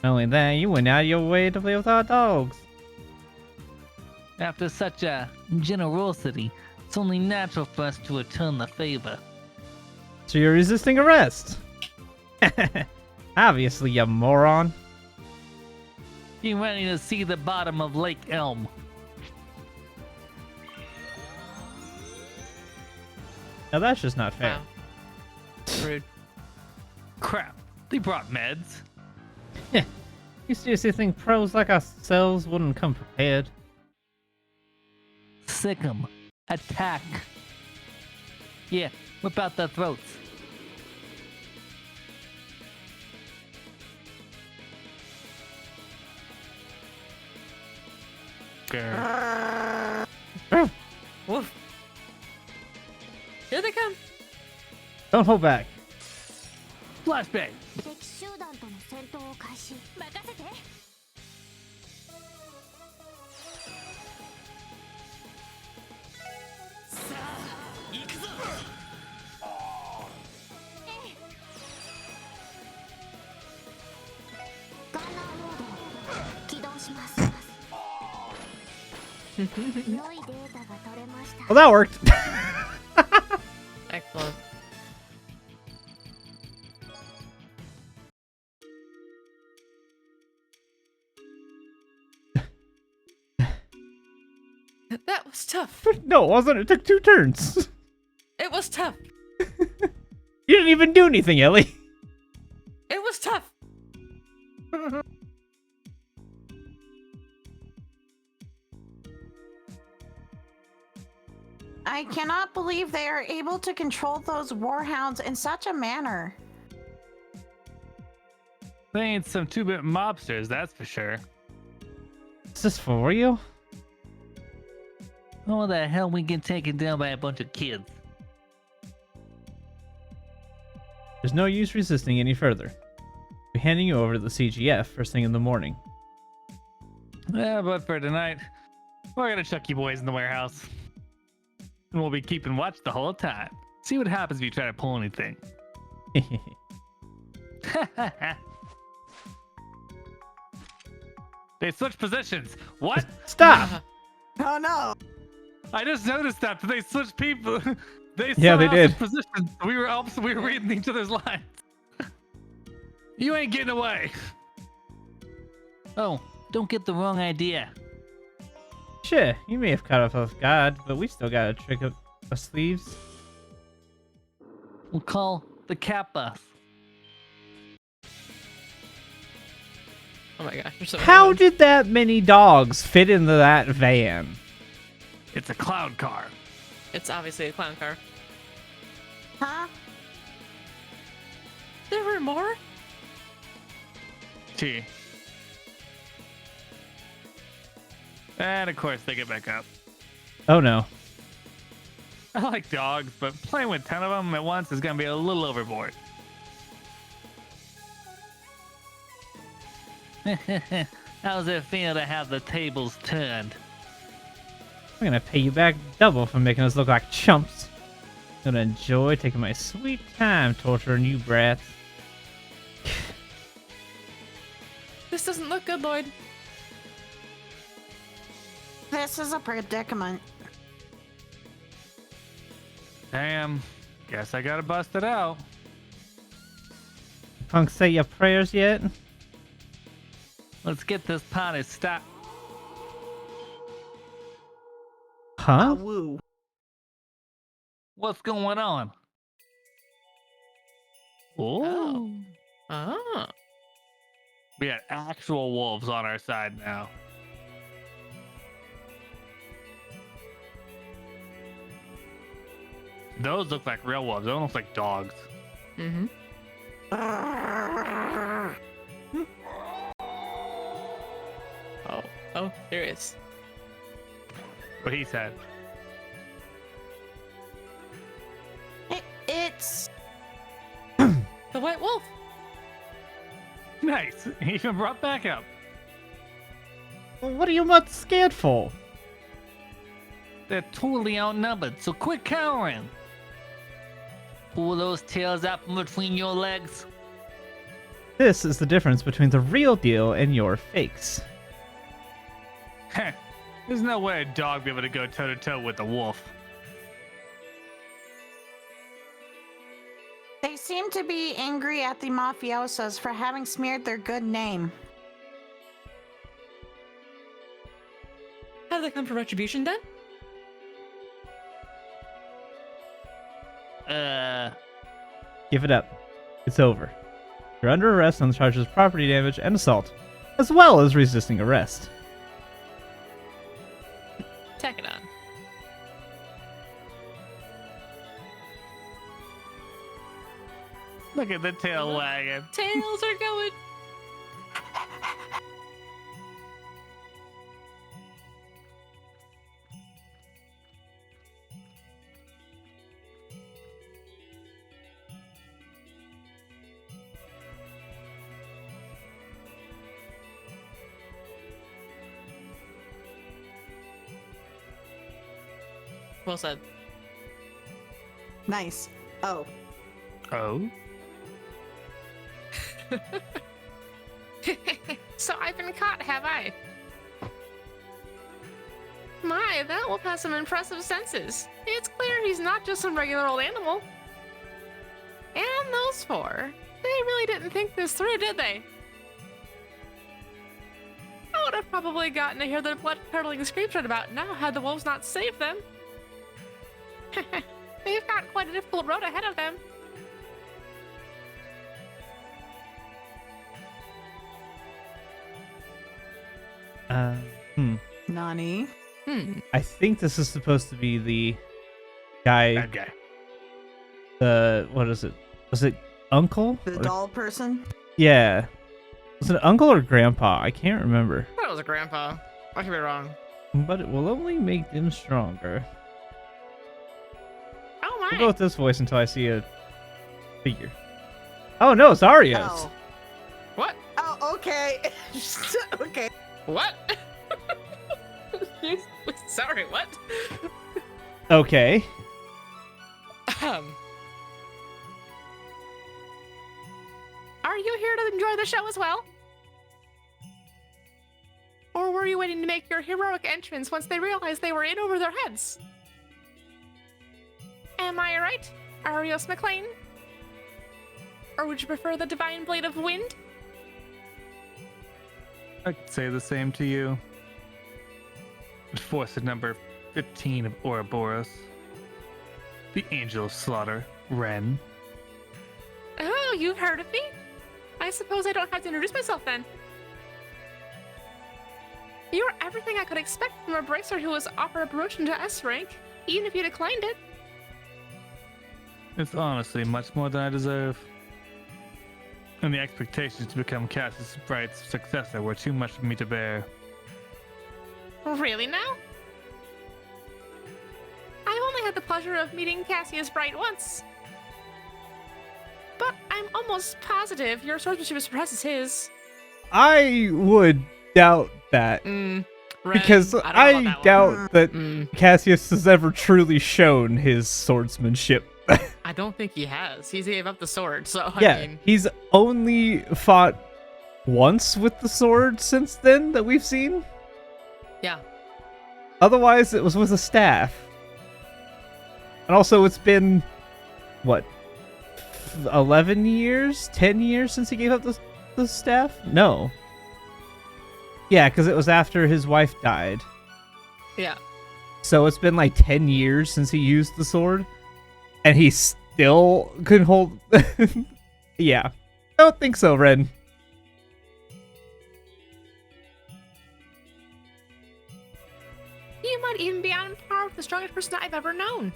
Not only that, you went out of your way to play with our dogs. After such a generosity, it's only natural for us to return the favor. So you're resisting arrest? Obviously, you moron. You ready to see the bottom of Lake Elm? Now that's just not fair. Wow. Rude. Crap, they brought meds. You seriously think pros like ourselves wouldn't come prepared? Sick 'em. Attack. Yeah, whip out their throats. Grr. Woof. Here they come. Don't hold back. Flashbang. 敵集団との戦闘を開始。任せて。ガンナーモード起動します。良いデータが取れました。 Well, that worked. Excellent. That was tough. No, it wasn't. It took 2 turns. It was tough. You didn't even do anything, Ellie. It was tough. I cannot believe they are able to control those warhounds in such a manner. They ain't some 2-bit mobsters, that's for sure. Is this for real? How the hell we get taken down by a bunch of kids? There's no use resisting any further. We're handing you over to the CGF first thing in the morning. Yeah, but for tonight, we're gonna chuck you boys in the warehouse. And we'll be keeping watch the whole time. See what happens if you try to pull anything. They switched positions. What? Stop! Oh no! I just noticed that they switched people. They Yeah, they somehow did. switched positions. We were reading each other's lines. You ain't getting away. Oh, don't get the wrong idea. Sure, you may have caught us off guard, but we still got a trick up our sleeves. We'll call the Kappa. Oh my gosh. You're so How annoying. did that many dogs fit into that van? It's a cloud car. It's obviously a clown car. Huh? There were more? T. And of course they get back up. Oh no. I like dogs, but playing with 10 of them at once is gonna be a little overboard. How's it feel to have the tables turned? I'm gonna pay you back double for making us look like chumps. Gonna enjoy taking my sweet time torturing you brats. This doesn't look good, Lloyd. This is a predicament. Damn. Guess I gotta bust it out. Punk say your prayers yet? Let's get this party started. Huh? Woo. What's going on? Oh. Ah. We got actual wolves on our side now. Those look like real wolves. They don't look like dogs. Mm-hmm. Oh, there it is. What he said. It's The White Wolf. Nice. He even brought back up. Well, what are you much scared for? They're totally outnumbered, so quit cowering. Pull those tails out from between your legs. This is the difference between the real deal and your fakes. Heh. There's no way a dog would be able to go toe to toe with a wolf. They seem to be angry at the mafiosos for having smeared their good name. How did they come for retribution then? Give it up. It's over. You're under arrest on the charges of property damage and assault, as well as resisting arrest. Tack it on. Look at the tail wagging. Tails are going. Well said. Nice. Oh, Oh? So I've been caught, have I? My, that will pass some impressive senses. It's clear he's not just some regular old animal. And those four, they really didn't think this through, did they? I would have probably gotten to hear their blood-curdling screams right about now had the wolves not saved them. They've got quite a difficult road ahead of them. Nani? I think this is supposed to be the guy. Bad guy. The what is it? Was it uncle? The Or- doll person? Yeah. Was it uncle or grandpa? I can't remember. I thought it was a grandpa. I could be wrong. But it will only make them stronger. Oh my! We'll go with this voice until I see a figure. Oh no, it's Arios. Oh. What? Oh, okay. Okay. What? Sorry, what? Okay. Are you here to enjoy the show as well? Or were you waiting to make your heroic entrance once they realized they were in over their heads? Am I right, Arios McLean? Or would you prefer the divine blade of wind? I could say the same to you. Force at number 15 of Ouroboros. The Angel of Slaughter, Ren. Oh, you've heard of me? I suppose I don't have to introduce myself then. You're everything I could expect from a bracer who was offered a promotion to S rank, even if you declined it. It's honestly much more than I deserve. And the expectations to become Cassius Bright's successor were too much for me to bear. Really now? I've only had the pleasure of meeting Cassius Bright once. But I'm almost positive your swordsmanship surpasses his. I would doubt that. Because I doubt that Cassius has ever truly shown his swordsmanship. I don't think he has. He gave up the sword, so Yeah, I mean... he's only fought once with the sword since then that we've seen. Yeah. Otherwise, it was with a staff. And also, it's been, what, 11 years? 10 years since he gave up the staff? No. Yeah, because it was after his wife died. Yeah. So it's been like 10 years since he used the sword. And he still couldn't hold... Yeah. I don't think so, Ren. You might even be on par with the strongest person I've ever known.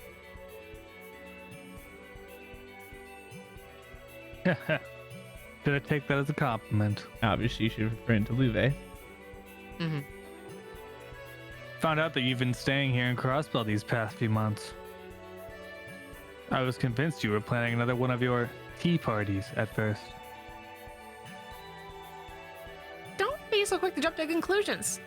Gonna take that as a compliment. Obviously, you should refer to Luve. Mm-hmm. Found out that you've been staying here in Crossbell these past few months. I was convinced you were planning another one of your tea parties at first. Don't be so quick to jump to conclusions.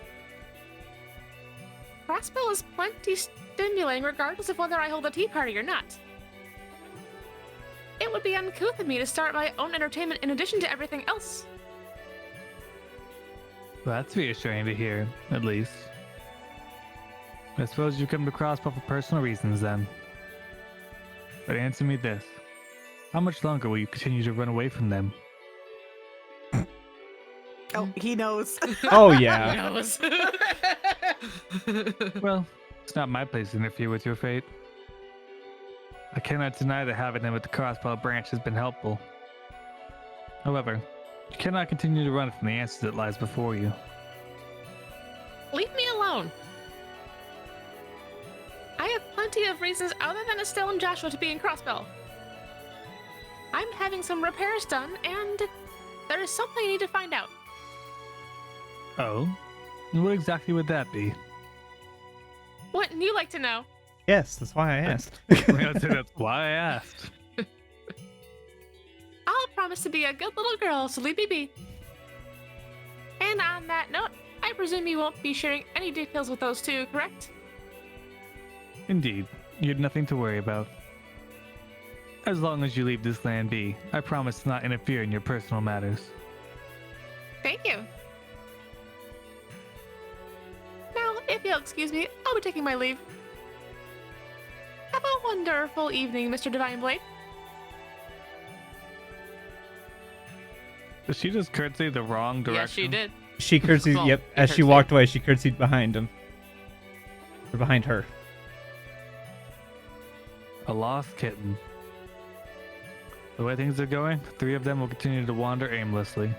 Crossbell is plenty stimulating regardless of whether I hold a tea party or not. It would be uncouth of me to start my own entertainment in addition to everything else. Well, that's reassuring to hear, at least. I suppose you've come to Crossbell for personal reasons then. But answer me this. How much longer will you continue to run away from them? Oh, he knows. Oh, yeah. knows? Well, it's not my place to interfere with your fate. I cannot deny that having them at the Crossbell branch has been helpful. However, you cannot continue to run from the answer that lies before you. Leave me alone. I have plenty of reasons other than Estelle and Joshua to be in Crossbell. I'm having some repairs done, and there is something I need to find out. Oh? And what exactly would that be? Wouldn't you like to know? Yes, that's why I asked. I'd say that's why I asked. I'll promise to be a good little girl, so leave me be. And on that note, I presume you won't be sharing any details with those two, correct? Indeed, you have nothing to worry about. As long as you leave this land be, I promise to not interfere in your personal matters. Thank you. Now, if you'll excuse me, I'll be taking my leave. Have a wonderful evening, Mr. Divine Blade. Did she just curtsy the wrong direction? Yes, she did. She curtsied, Well, yep. he As she curtsied. walked away, she curtsied behind him. Or behind her. A lost kitten. The way things are going, the three of them will continue to wander aimlessly.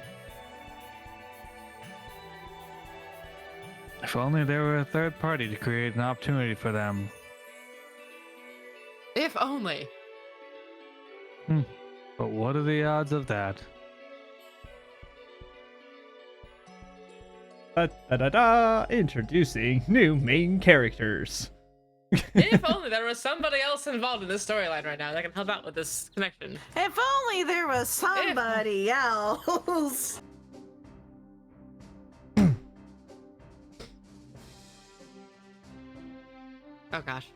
If only there were a third party to create an opportunity for them. If only. But what are the odds of that? Da-da-da-da! Introducing new main characters. If only there was somebody else involved in this storyline right now that can help out with this connection. If only there was somebody else. Oh gosh.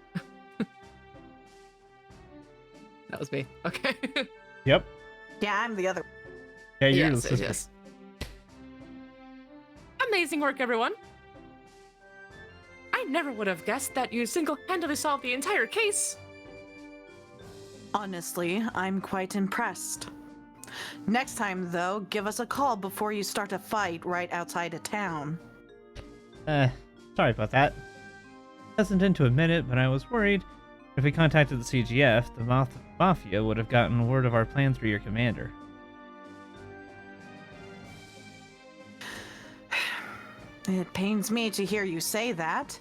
That was me. Okay. Yep. Yeah, I'm the other. Yeah, you're the yes, sister. yes. Amazing work, everyone. I never would have guessed that you single-handedly solved the entire case. Honestly, I'm quite impressed. Next time, though, give us a call before you start a fight right outside of town. Sorry about that. Hesitant to admit it, but I was worried if we contacted the CGF, the Mafia would have gotten word of our plan through your commander. It pains me to hear you say that,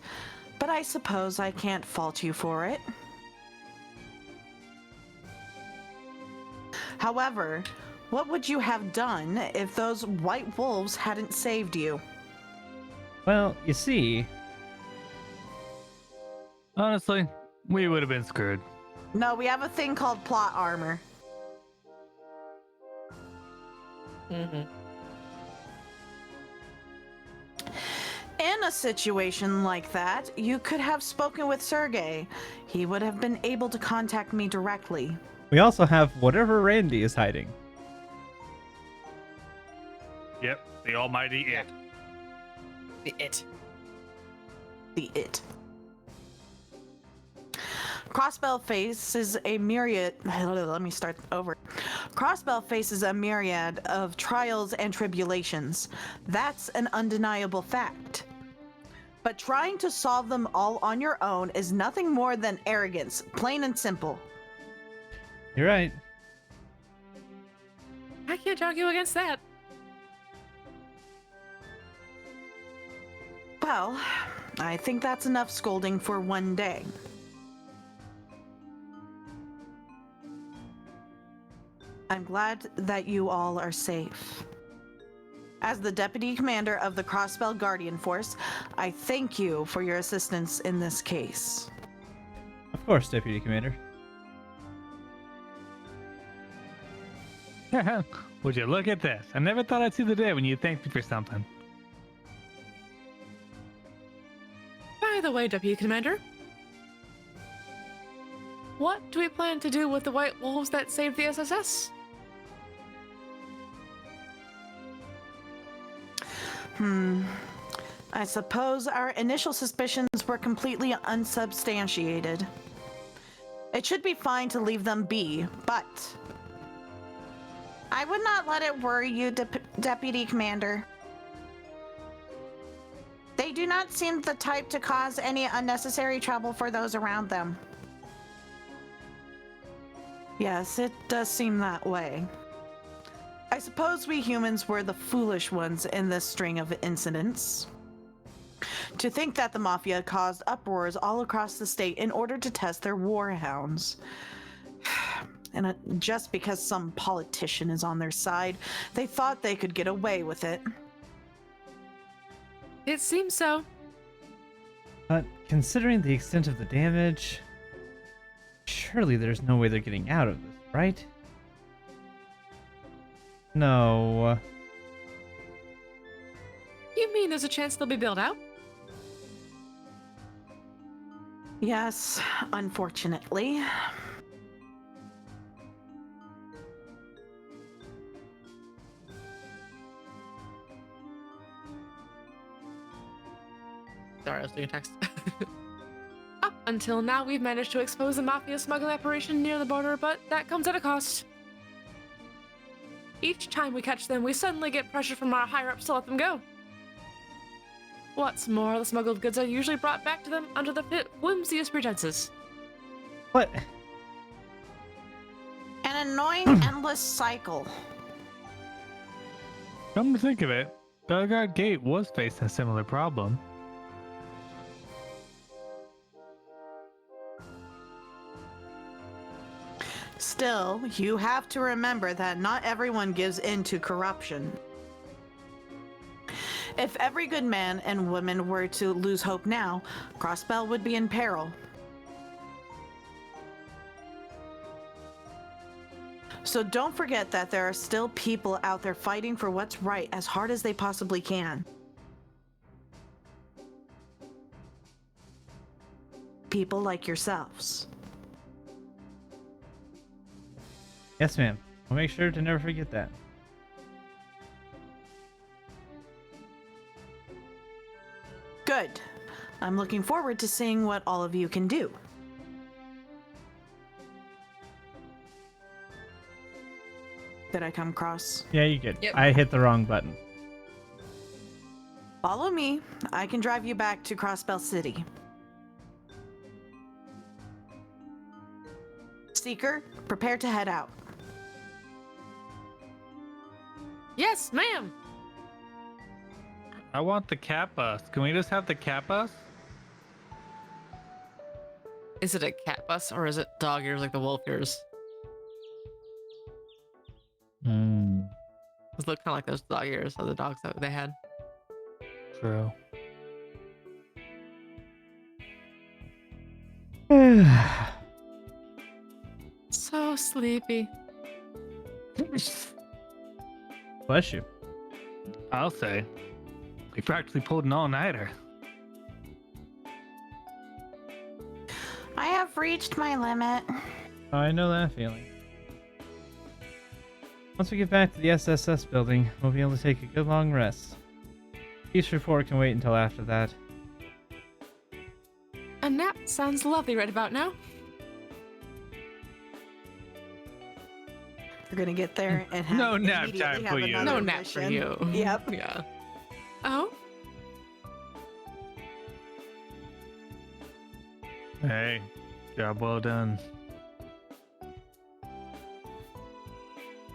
but I suppose I can't fault you for it. However, what would you have done if those white wolves hadn't saved you? Well, you see, Honestly, we would have been screwed. No, we have a thing called plot armor. Mm-hmm. In a situation like that, you could have spoken with Sergey. He would have been able to contact me directly. we also have whatever Randy is hiding. Yep, the almighty it. The it. The it. Crossbell faces a myriad. Let me start over. Crossbell faces a myriad of trials and tribulations. That's an undeniable fact. But trying to solve them all on your own is nothing more than arrogance, plain and simple. You're right. I can't argue against that. Well, I think that's enough scolding for one day. I'm glad that you all are safe. As the Deputy Commander of the Crossbell Guardian Force, I thank you for your assistance in this case. Of course, Deputy Commander. Would you look at this? I never thought I'd see the day when you thanked me for something. By the way, Deputy Commander, what do we plan to do with the white wolves that saved the SSS? I suppose our initial suspicions were completely unsubstantiated. It should be fine to leave them be, but I would not let it worry you, Deputy Commander. They do not seem the type to cause any unnecessary trouble for those around them. Yes, it does seem that way. I suppose we humans were the foolish ones in this string of incidents. To think that the Mafia caused uproars all across the state in order to test their warhounds. And just because some politician is on their side, they thought they could get away with it. It seems so. But considering the extent of the damage, surely there's no way they're getting out of this, right? No. You mean there's a chance they'll be bailed out? Yes, unfortunately. Sorry, I was doing a text. Up until now, we've managed to expose the mafia smuggling operation near the border, but that comes at a cost. Each time we catch them, we suddenly get pressure from our higher-ups to let them go. What's more, the smuggled goods are usually brought back to them under the whimsiest pretenses. What? An annoying, endless cycle. Come to think of it, Belgrade Gate was facing a similar problem. Still, you have to remember that not everyone gives in to corruption. If every good man and woman were to lose hope now, Crossbell would be in peril. So don't forget that there are still people out there fighting for what's right as hard as they possibly can. People like yourselves. Yes, ma'am. I'll make sure to never forget that. Good. I'm looking forward to seeing what all of you can do. Did I come across? Yeah, you good. Yep. I hit the wrong button. Follow me. I can drive you back to Crossbell City. Seeker, prepare to head out. Yes, ma'am! I want the cat bus. Can we just have the cat bus? Is it a cat bus or is it dog ears like the wolf ears? Those look kind of like those dog ears of the dogs that they had. True. So sleepy. Bless you. I'll say. We've actually pulled an all-nighter. I have reached my limit. I know that feeling. Once we get back to the SSS building, we'll be able to take a good long rest. Each report can wait until after that. A nap sounds lovely right about now. We're gonna get there and have No nap immediately time have for you. another No nap for mission. you. Yep. Yeah. Oh? Hey, job well done.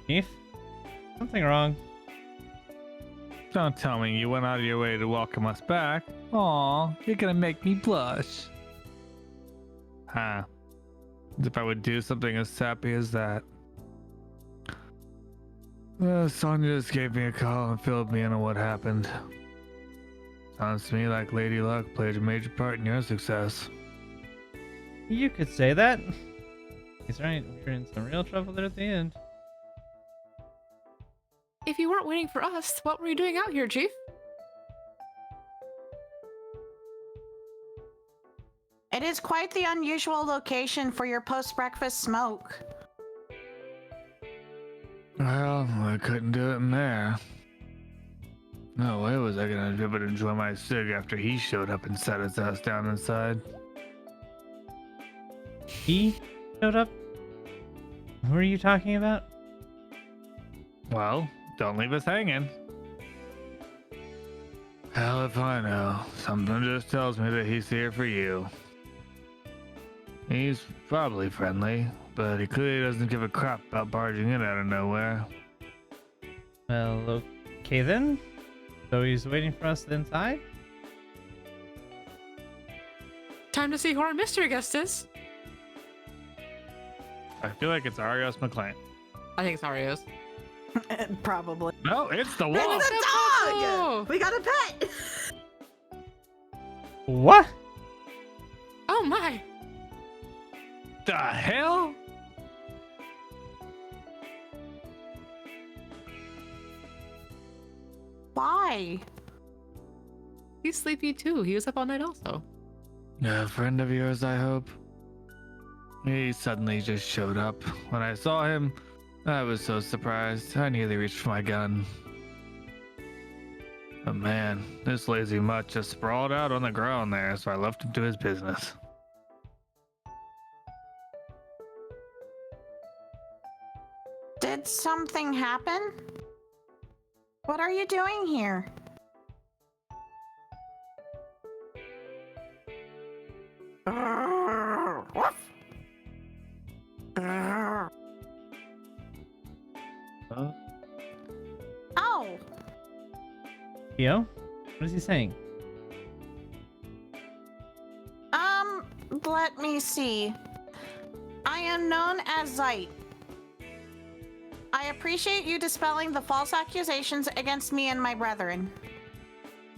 Chief? Something wrong? Don't tell me you went out of your way to welcome us back. Aw, you're gonna make me blush. Huh. As if I would do something as sappy as that. Sonya just gave me a call and filled me in on what happened. Sounds to me like Lady Luck played a major part in your success. You could say that. He's right. We were in some real trouble there at the end. If you weren't waiting for us, what were you doing out here, Chief? It is quite the unusual location for your post-breakfast smoke. Well, I couldn't do it in there. No way was I gonna be able to enjoy my cig after he showed up and sat his ass down inside. He showed up? Who are you talking about? Well, don't leave us hanging. Hell if I know. Something just tells me that he's here for you. He's probably friendly, but he clearly doesn't give a crap about barging in out of nowhere. Well, okay then. So he's waiting for us inside? Time to see who our mystery guest is. I feel like it's Arios McLean. I think it's Ario's. Probably. No, it's the It's wolf. a Oh. dog! We got a pet! What? Oh my! The hell? Why? He's sleepy too. He was up all night also. A friend of yours, I hope? He suddenly just showed up. When I saw him, I was so surprised, I nearly reached for my gun. But man, this lazy mutt just sprawled out on the ground there, so I left him to his business. Did something happen? What are you doing here? Oh, Theo? What is he saying? let me see. I am known as Zeit. I appreciate you dispelling the false accusations against me and my brethren.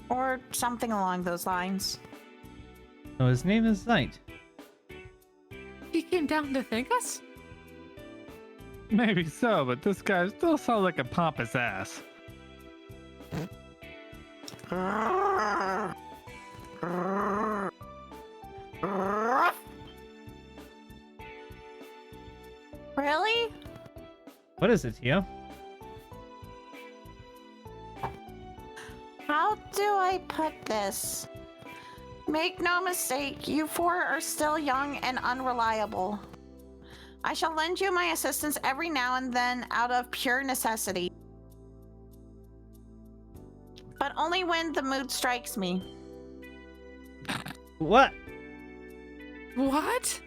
Or something along those lines. Oh, his name is Zeit. He came down to thank us? Maybe so, but this guy still sounds like a pompous ass. Really? What is it, Theo? How do I put this? Make no mistake, you four are still young and unreliable. I shall lend you my assistance every now and then out of pure necessity. But only when the mood strikes me. What? What?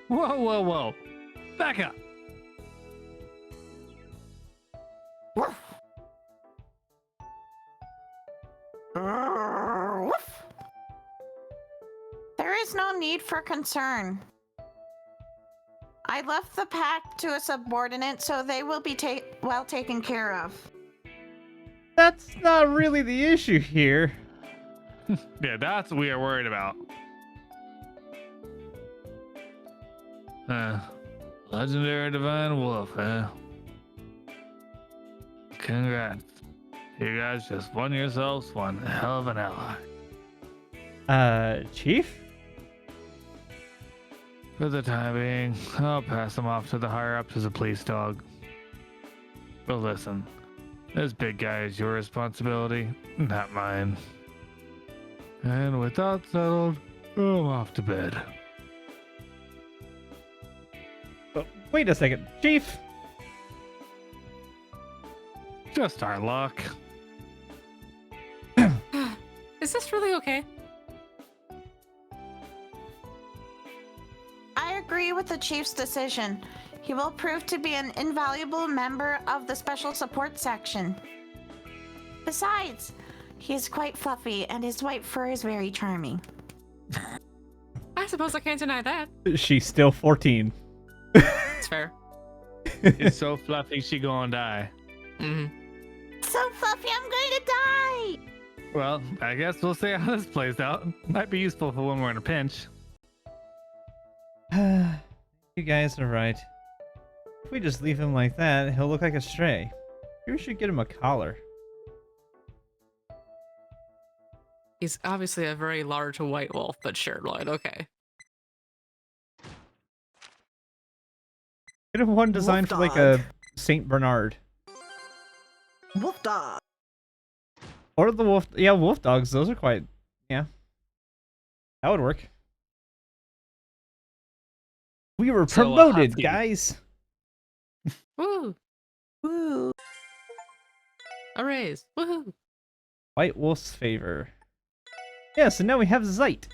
Whoa, whoa, whoa. Back up. There is no need for concern. I left the pack to a subordinate, so they will be well taken care of. That's not really the issue here. Yeah, that's what we are worried about. Legendary Divine Wolf, huh? Congrats. You guys just won yourselves one hell of an ally. Chief? For the time being, I'll pass him off to the higher-ups as a police dog. But listen, this big guy is your responsibility, not mine. And with that settled, I'm off to bed. Oh, wait a second, Chief! Just our luck. Is this really okay? I agree with the chief's decision. He will prove to be an invaluable member of the special support section. Besides, he is quite fluffy and his white fur is very charming. I suppose I can't deny that. She's still 14. It's fair. It's so fluffy she gonna die. Mm-hmm. So fluffy, I'm going to die! Well, I guess we'll see how this plays out. Might be useful for when we're in a pinch. You guys are right. If we just leave him like that, he'll look like a stray. Maybe we should get him a collar. He's obviously a very large white wolf, but sure, Lloyd, okay. Get him one designed for like a Saint Bernard. Wolf dog. Or the wolf. Yeah, wolf dogs. Those are quite. Yeah. That would work. We were So, promoted, Husky. guys. Woo! Woo. A raise. Woohoo! White wolf's favor. Yeah, so now we have Zeit,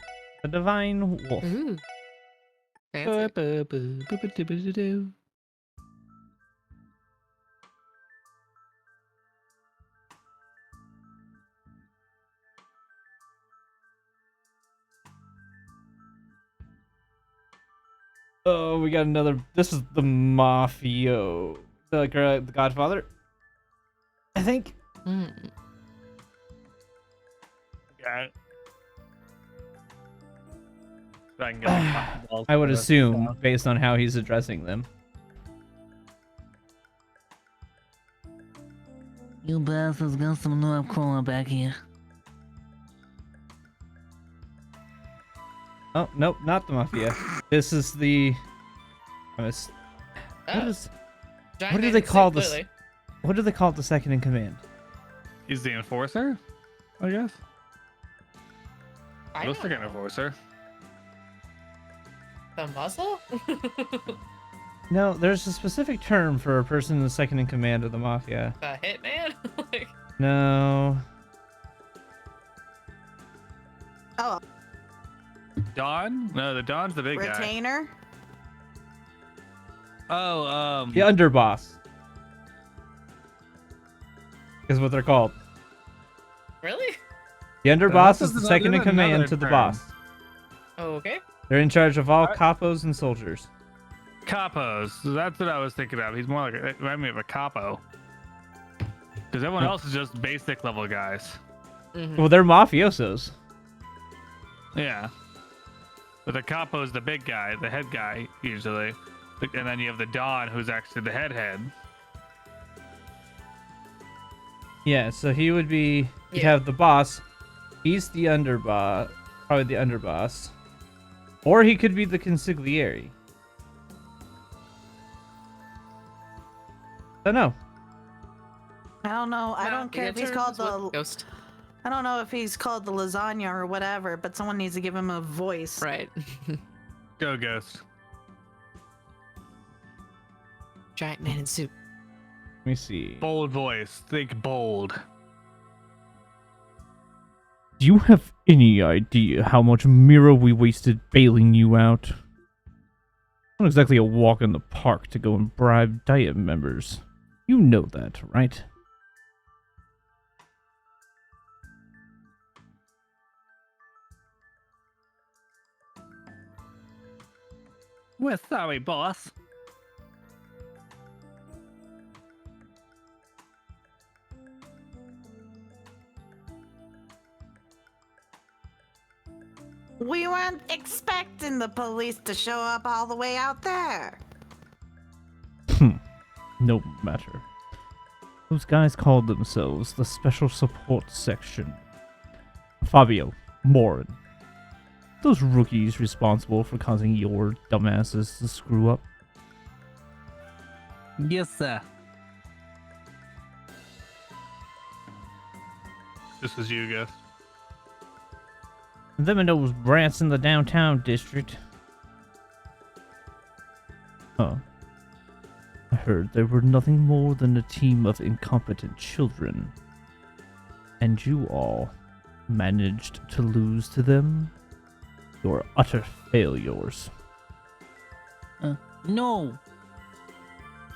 the divine wolf. Ooh. Fancy. Oh, we got another. This is the Mafio. The Godfather. I think. Mm. Yeah. So I can get the balls I would for this assume, stuff. based on how he's addressing them. You bastards got some North Korea back here. Oh, nope, not the Mafia. This is the... What Oh, is... giant what do man they in suit, call this? clearly. What do they call the second in command? He's the enforcer, I guess. I Looks don't like an know. enforcer. The muzzle? No, there's a specific term for a person in the second in command of the Mafia. The hitman? Like, No. Oh, Don? No, the Don's the big guy. retainer. Oh, The underboss. Is what they're called. really? The underboss that's is the another- second in that's command another to the term. boss. Okay. They're in charge of all capos and soldiers. capos. That's what I was thinking of. He's more like it reminded me of a capo. Because everyone else is just basic level guys. Mhm. Well, they're mafiosos. Yeah. But the capo is the big guy, the head guy usually, and then you have the Don, who's actually the head. Yeah, so he would be. You'd Yeah. have the boss. He's the underboss. Probably the underboss. Or he could be the consigliere. I don't know. I don't know. I Nah, don't care if the he's answer called is what- the. ghost. I don't know if he's called the lasagna or whatever, but someone needs to give him a voice. Right. Go Ghost. Giant man in suit. Let me see. Bold voice. Think bold. Do you have any idea how much mirror we wasted bailing you out? Not exactly a walk in the park to go and bribe diet members. You know that, right? We're sorry, boss. We weren't expecting the police to show up all the way out there. No matter. Those guys called themselves the Special Support Section. Fabio, Morin. Those rookies responsible for causing your dumbasses to screw up. Yes, sir. This is you, Ghost. Them and those brats in the downtown district. Huh. I heard they were nothing more than a team of incompetent children. And you all managed to lose to them? You're utter failures. No.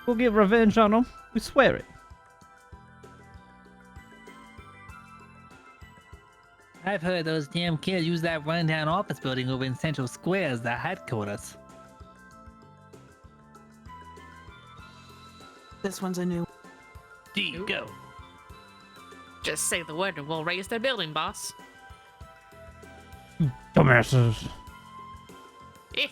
We'll get revenge on them. We swear it. I've heard those damn kids use that rundown office building over in Central Square as their headquarters. This one's a new. D, go. Just say the word and we'll raise their building, boss. Dumbasses. Eh.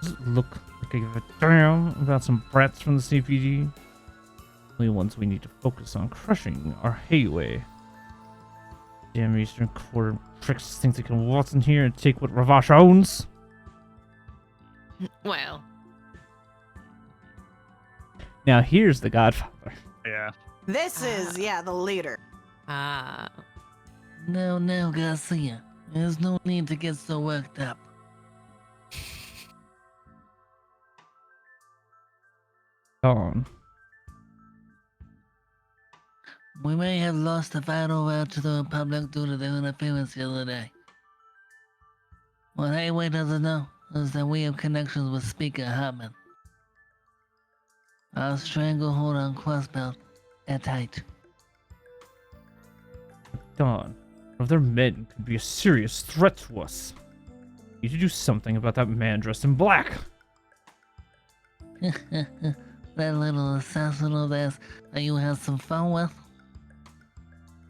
Does it look like I give a damn about some brats from the CPG? Only ones we need to focus on crushing are Hayway. Damn Eastern Quarter pricks think they can waltz in here and take what Ravash owns. Well, Now here's the Godfather. Yeah. This is, the leader. ah, No, Garcia. There's no need to get so worked up. Gone. We may have lost the vital route to the Republic due to their interference the other day. What Hayway doesn't know is that we have connections with Speaker Hartman. Our stranglehold on Crossbelt airtight. Dawn. One of their men could be a serious threat to us. We need to do something about that man dressed in black. That little assassin of theirs that you had some fun with?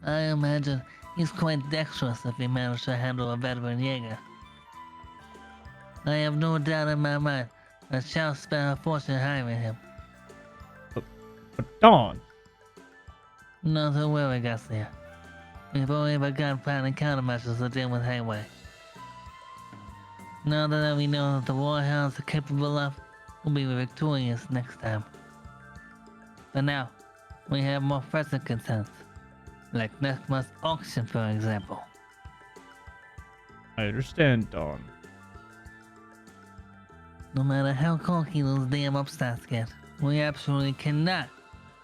I imagine he's quite dexterous if he managed to handle a veteran Jaeger. I have no doubt in my mind that shall spare a fortune hiring him. But Dawn. Not to worry, Garcia. We've only begun planning countermeasures to deal with Hayway. Now that we know what the warhounds are capable of, we'll be victorious next time. But now, we have more pressing concerns. Like next month's auction, for example. I understand, Dawn. No matter how cocky those damn upstarts get, we absolutely cannot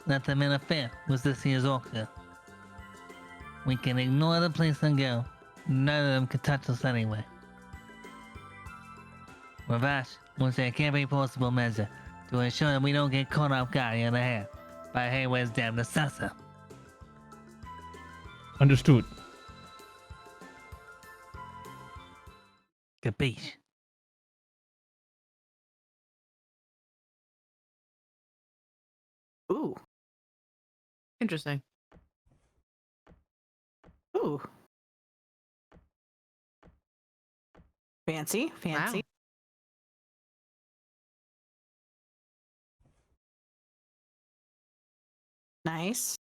let them interfere with this year's auction. We can ignore the place and go. None of them can touch us anyway. Ravash will take every possible measure to ensure that we don't get caught off guard in the head by Hayward's damn assassin. Understood. Capiche? Ooh. Interesting. Ooh. Fancy, fancy. Wow. Nice.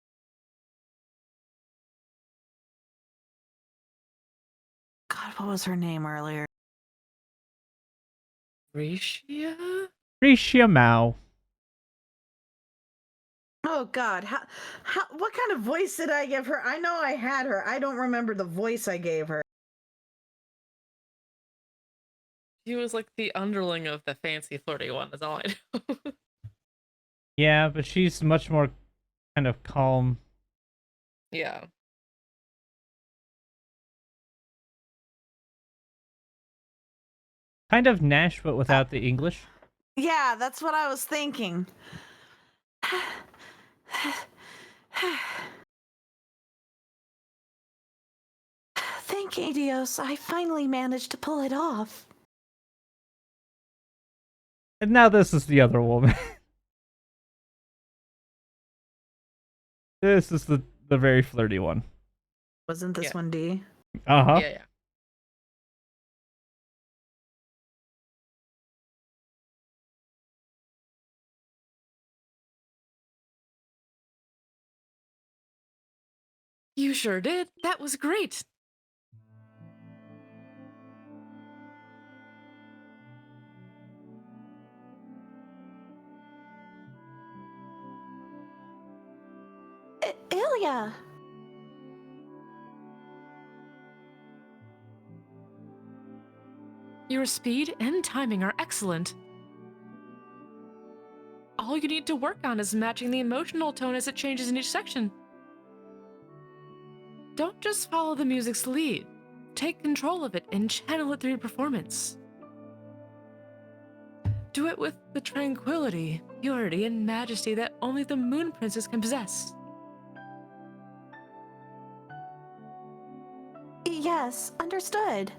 God, what was her name earlier? Risha? Risha Mao. Oh God, how, what kind of voice did I give her? I know I had her. I don't remember the voice I gave her. She was like the underling of the fancy flirty one, is all I know. Yeah, but she's much more kind of calm. Yeah. Kind of Nash, but without the English. Yeah, that's what I was thinking. Thank Adios, I finally managed to pull it off. And now this is the other woman. This is the very flirty one. Wasn't this Yeah. one D? Uh-huh. Yeah. You sure did. That was great. Ilya! Your speed and timing are excellent. All you need to work on is matching the emotional tone as it changes in each section. Don't just follow the music's lead. Take control of it and channel it through your performance. Do it with the tranquility, purity, and majesty that only the Moon Princess can possess. Yes, understood.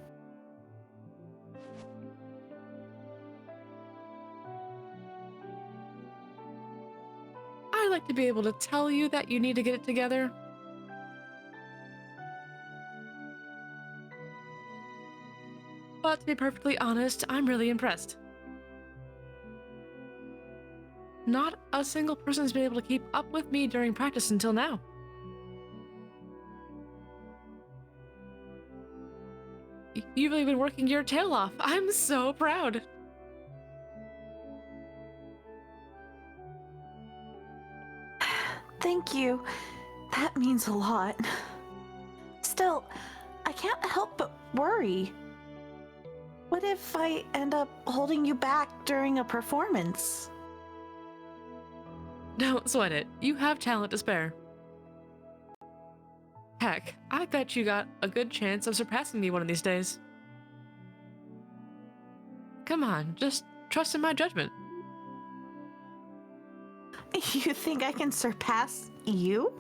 I like to be able to tell you that you need to get it together. But to be perfectly honest, I'm really impressed. Not a single person has been able to keep up with me during practice until now. You've really been working your tail off. I'm so proud. Thank you. That means a lot. Still, I can't help but worry. What if I end up holding you back during a performance? Don't sweat it. You have talent to spare. Heck, I bet you got a good chance of surpassing me one of these days. Come on, just trust in my judgment. You think I can surpass you?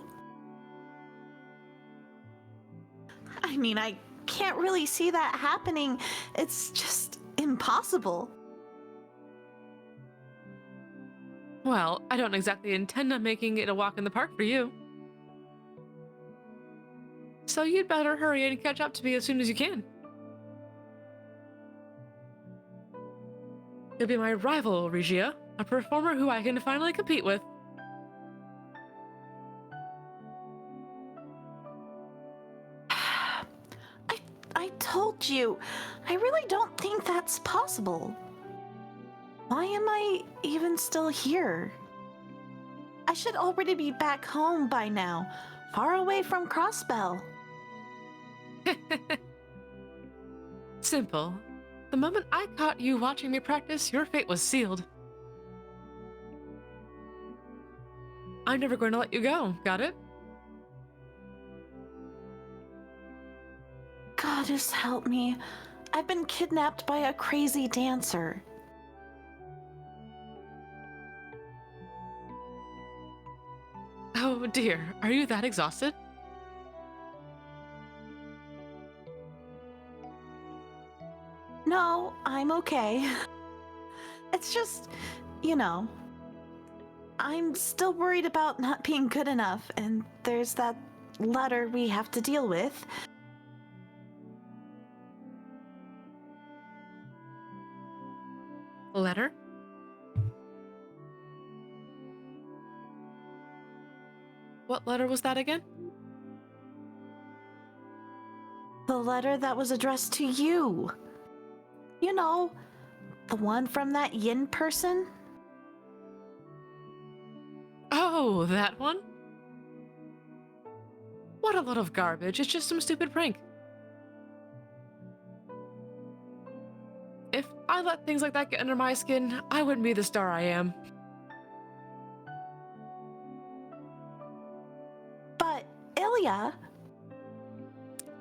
I mean, I can't really see that happening. It's just impossible. Well, I don't exactly intend on making it a walk in the park for you. So you'd better hurry and catch up to me as soon as you can. You'll be my rival, Regia, a performer who I can finally compete with. I told you, I really don't think that's possible. Why am I even still here? I should already be back home by now, far away from Crossbell. Simple. The moment I caught you watching me practice, your fate was sealed. I'm never going to let you go, got it? Goddess help me. I've been kidnapped by a crazy dancer. Oh dear, are you that exhausted? No, I'm okay. It's just, you know, I'm still worried about not being good enough, and there's that letter we have to deal with. Letter? What letter was that again? The letter that was addressed to you. You know, the one from that Yin person? Oh, that one? What a load of garbage. It's just some stupid prank. If I let things like that get under my skin, I wouldn't be the star I am. But, Ilya...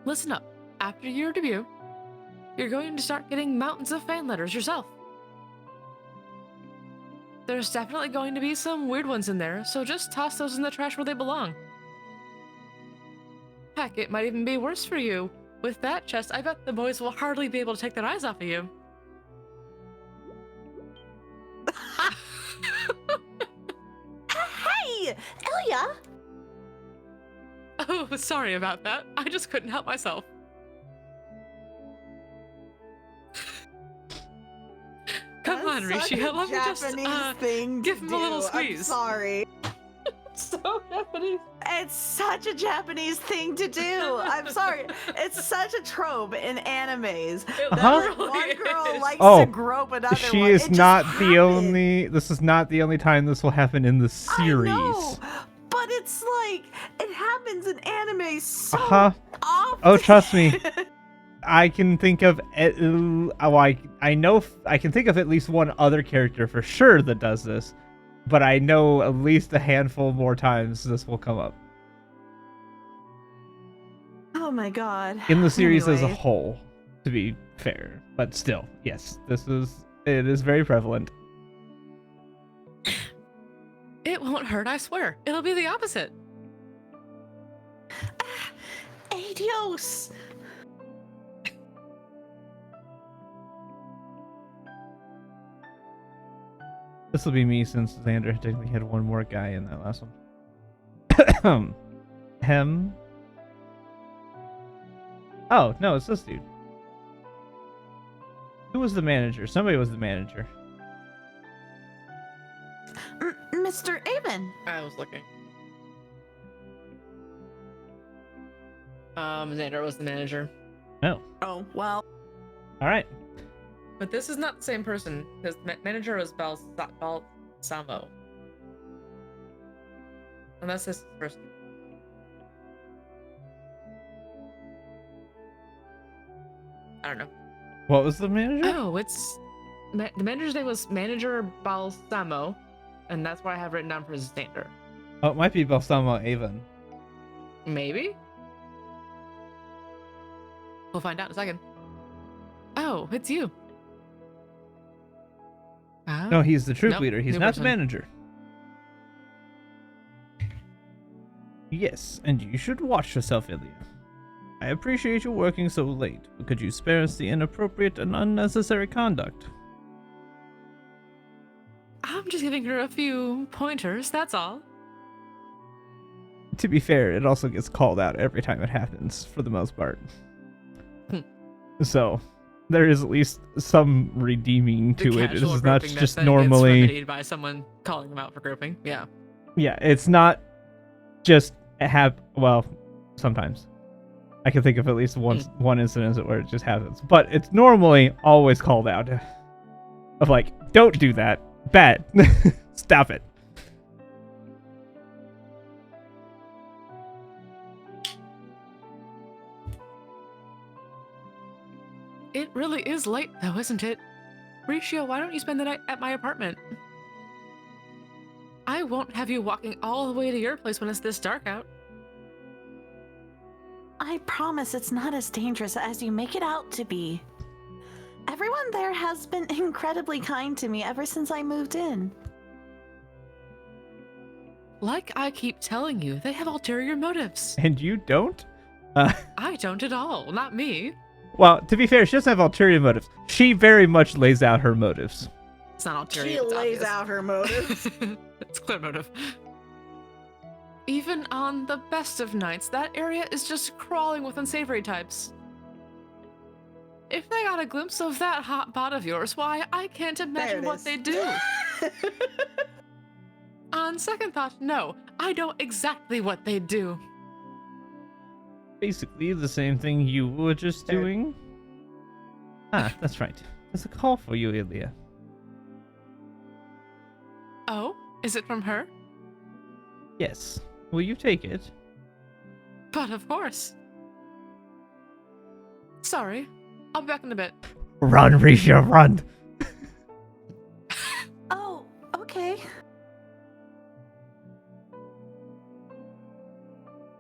Listen up. After your debut, you're going to start getting mountains of fan letters yourself. There's definitely going to be some weird ones in there, so just toss those in the trash where they belong. Heck, it might even be worse for you. With that chest, I bet the boys will hardly be able to take their eyes off of you. Hey! Ilya! Oh, sorry about that. I just couldn't help myself. Come on, Rishi. Let me just give him a little squeeze. I'm sorry. So Japanese. It's such a Japanese thing to do. I'm sorry. It's such a trope in animes. It That really one girl is. likes Oh, to grope another She one. is It just not the happens. only. This is not the only time this will happen in the series. I know, but it's like it happens in anime so Uh-huh. often. Oh, trust me. I can think of I know I can think of at least one other character for sure that does this, but I know at least a handful more times this will come up Oh my god. in the series as a Anyway. whole. To be fair, but still, yes, it is very prevalent. It won't hurt, I swear. It'll be the opposite. Adios. This will be me since Xander technically had one more guy in that last one. Him. Oh, no, it's this dude. Who was the manager? Somebody was the manager. Mr. Avon. I was looking. Xander was the manager. No. Oh, well. All right. But this is not the same person, because the manager was Balsamo. Unless this is the first. I don't know. What was the manager? Oh, it's... the manager's name was Manager Balsamo, and that's what I have written down for Xander. Oh, it might be Balsamo Avon. Maybe? We'll find out in a second. Oh, it's you. Oh. No, he's the troop Nope, leader. He's new not the person. manager. Yes, and you should watch yourself, Ilya. I appreciate you working so late, but could you spare us the inappropriate and unnecessary conduct? I'm just giving her a few pointers, that's all. To be fair, it also gets called out every time it happens, for the most part. So, there is at least some redeeming The to it. This casual is not groping that just then normally... gets remedied by someone calling them out for groping. Yeah. Yeah, it's not just well, sometimes. I can think of at least one incident where it just happens. But it's normally always called out. Of like, don't do that. Bad. Stop it. It really is late, though, isn't it? Ricio, why don't you spend the night at my apartment? I won't have you walking all the way to your place when it's this dark out. I promise it's not as dangerous as you make it out to be. Everyone there has been incredibly kind to me ever since I moved in. Like I keep telling you, they have ulterior motives. And you don't? I don't at all, not me. Well, to be fair, she doesn't have ulterior motives. She very much lays out her motives. It's not ulterior. She it's lays obvious. out her motives. It's clear motive. Even on the best of nights, that area is just crawling with unsavory types. If they got a glimpse of that hot bod of yours, why, I can't imagine what they'd do. On second thought, no, I know exactly what they'd do. Basically the same thing you were just doing. Ah, that's right. There's a call for you, Ilya. Oh, is it from her? Yes. Will you take it? But of course. Sorry, I'll be back in a bit. Run, Risha, run! Oh, okay.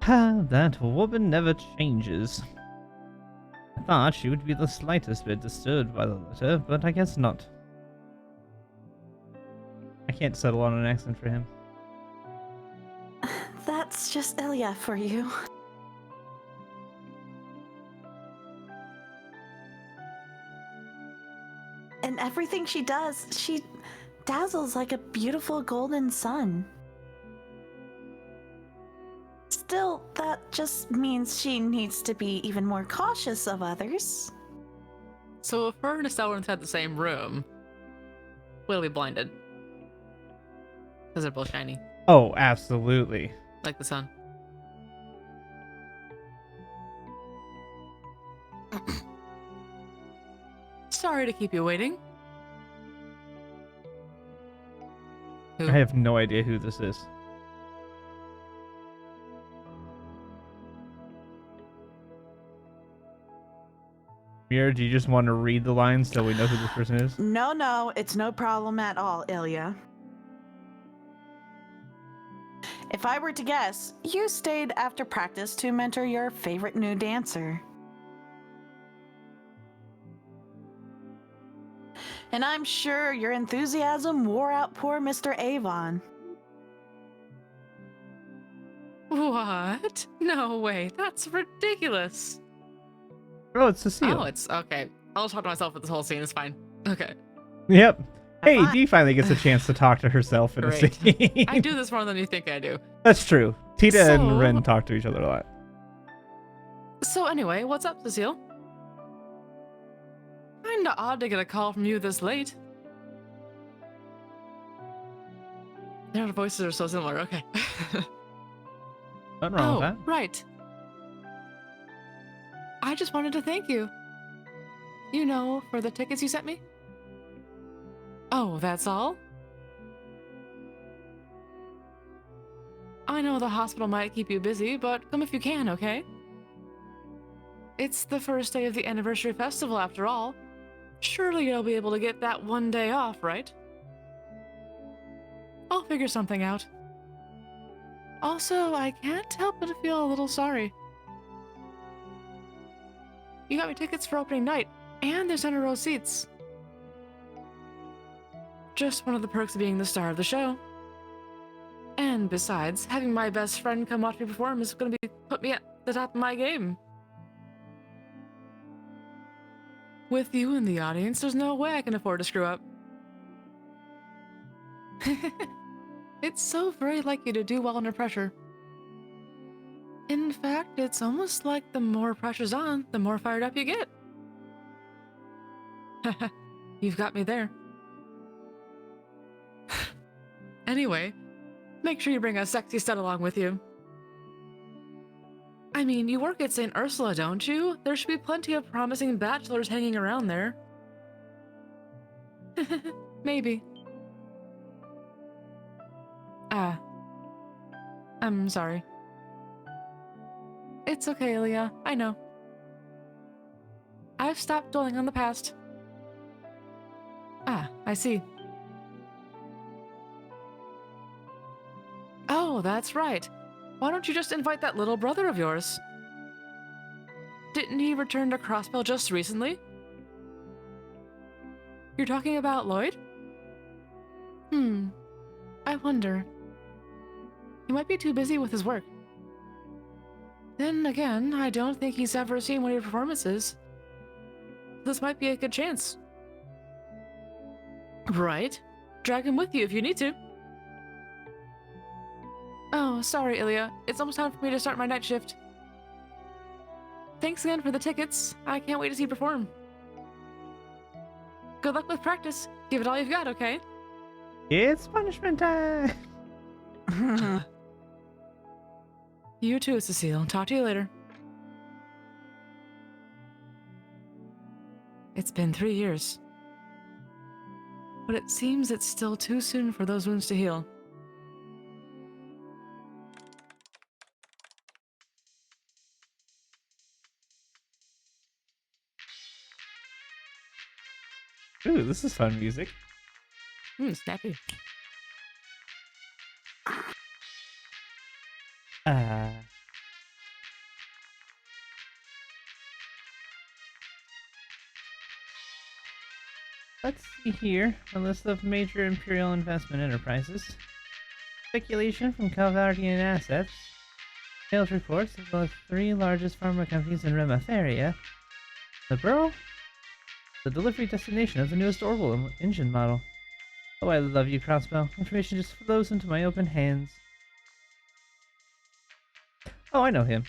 That woman never changes. I thought she would be the slightest bit disturbed by the letter, but I guess not. I can't settle on an accent for him. That's just Ilya for you. And everything she does, she dazzles like a beautiful golden sun. Still, that just means she needs to be even more cautious of others. So if her and Estelle were inside the same room, we'll be blinded. Because they're both shiny, Oh, absolutely. like the sun. Sorry to keep you waiting. Who? I have no idea who this is. Mira, do you just want to read the lines so we know who this person is? No, it's no problem at all, Ilya. If I were to guess, you stayed after practice to mentor your favorite new dancer. And I'm sure your enthusiasm wore out poor Mr. Avon. What? No way, that's ridiculous. Oh, it's Cecile. Oh, it's okay. I'll talk to myself with this whole scene, it's fine. Okay. Yep. Hey, fine. Dee finally gets a chance to talk to herself in a Great. scene. I do this more than you think I do. That's true. Tita So- and Ren talk to each other a lot. So anyway, what's up, Cecile? Kinda odd to get a call from you this late. Their voices are so similar, okay. Nothing wrong Oh, with that. right. I just wanted to thank you. You know, for the tickets you sent me? Oh, that's all? I know the hospital might keep you busy, but come if you can, okay? It's the first day of the anniversary festival after all. Surely you'll be able to get that one day off, right? I'll figure something out. Also, I can't help but feel a little sorry. You got me tickets for opening night, and there's center row seats. Just one of the perks of being the star of the show. And besides, having my best friend come watch me perform is gonna put me at the top of my game. With you in the audience, there's no way I can afford to screw up. It's so very like you to do well under pressure. In fact, it's almost like the more pressure's on, the more fired up you get. You've got me there. Anyway, make sure you bring a sexy stud along with you. I mean, you work at St. Ursula, don't you? There should be plenty of promising bachelors hanging around there. Maybe. I'm sorry. It's okay, Ilya. I know. I've stopped dwelling on the past. I see. Oh, that's right. Why don't you just invite that little brother of yours? Didn't he return to Crossbell just recently? You're talking about Lloyd? I wonder. He might be too busy with his work. Then again, I don't think he's ever seen one of your performances. This might be a good chance. Right? Drag him with you if you need to. Oh, sorry, Ilya. It's almost time for me to start my night shift. Thanks again for the tickets. I can't wait to see you perform. Good luck with practice. Give it all you've got, okay? It's punishment time. You too, Cecile. Talk to you later. It's been 3 years. But it seems it's still too soon for those wounds to heal. Ooh, this is fun music. Snappy. Let's see here. A list of major Imperial investment enterprises. Speculation from Calvardian assets. Sales reports of the 3 largest pharma companies in Remaferia. The borough? The delivery destination of the newest Orbital engine model. Oh, I love you, Crossbow. Information just flows into my open hands. Oh, I know him.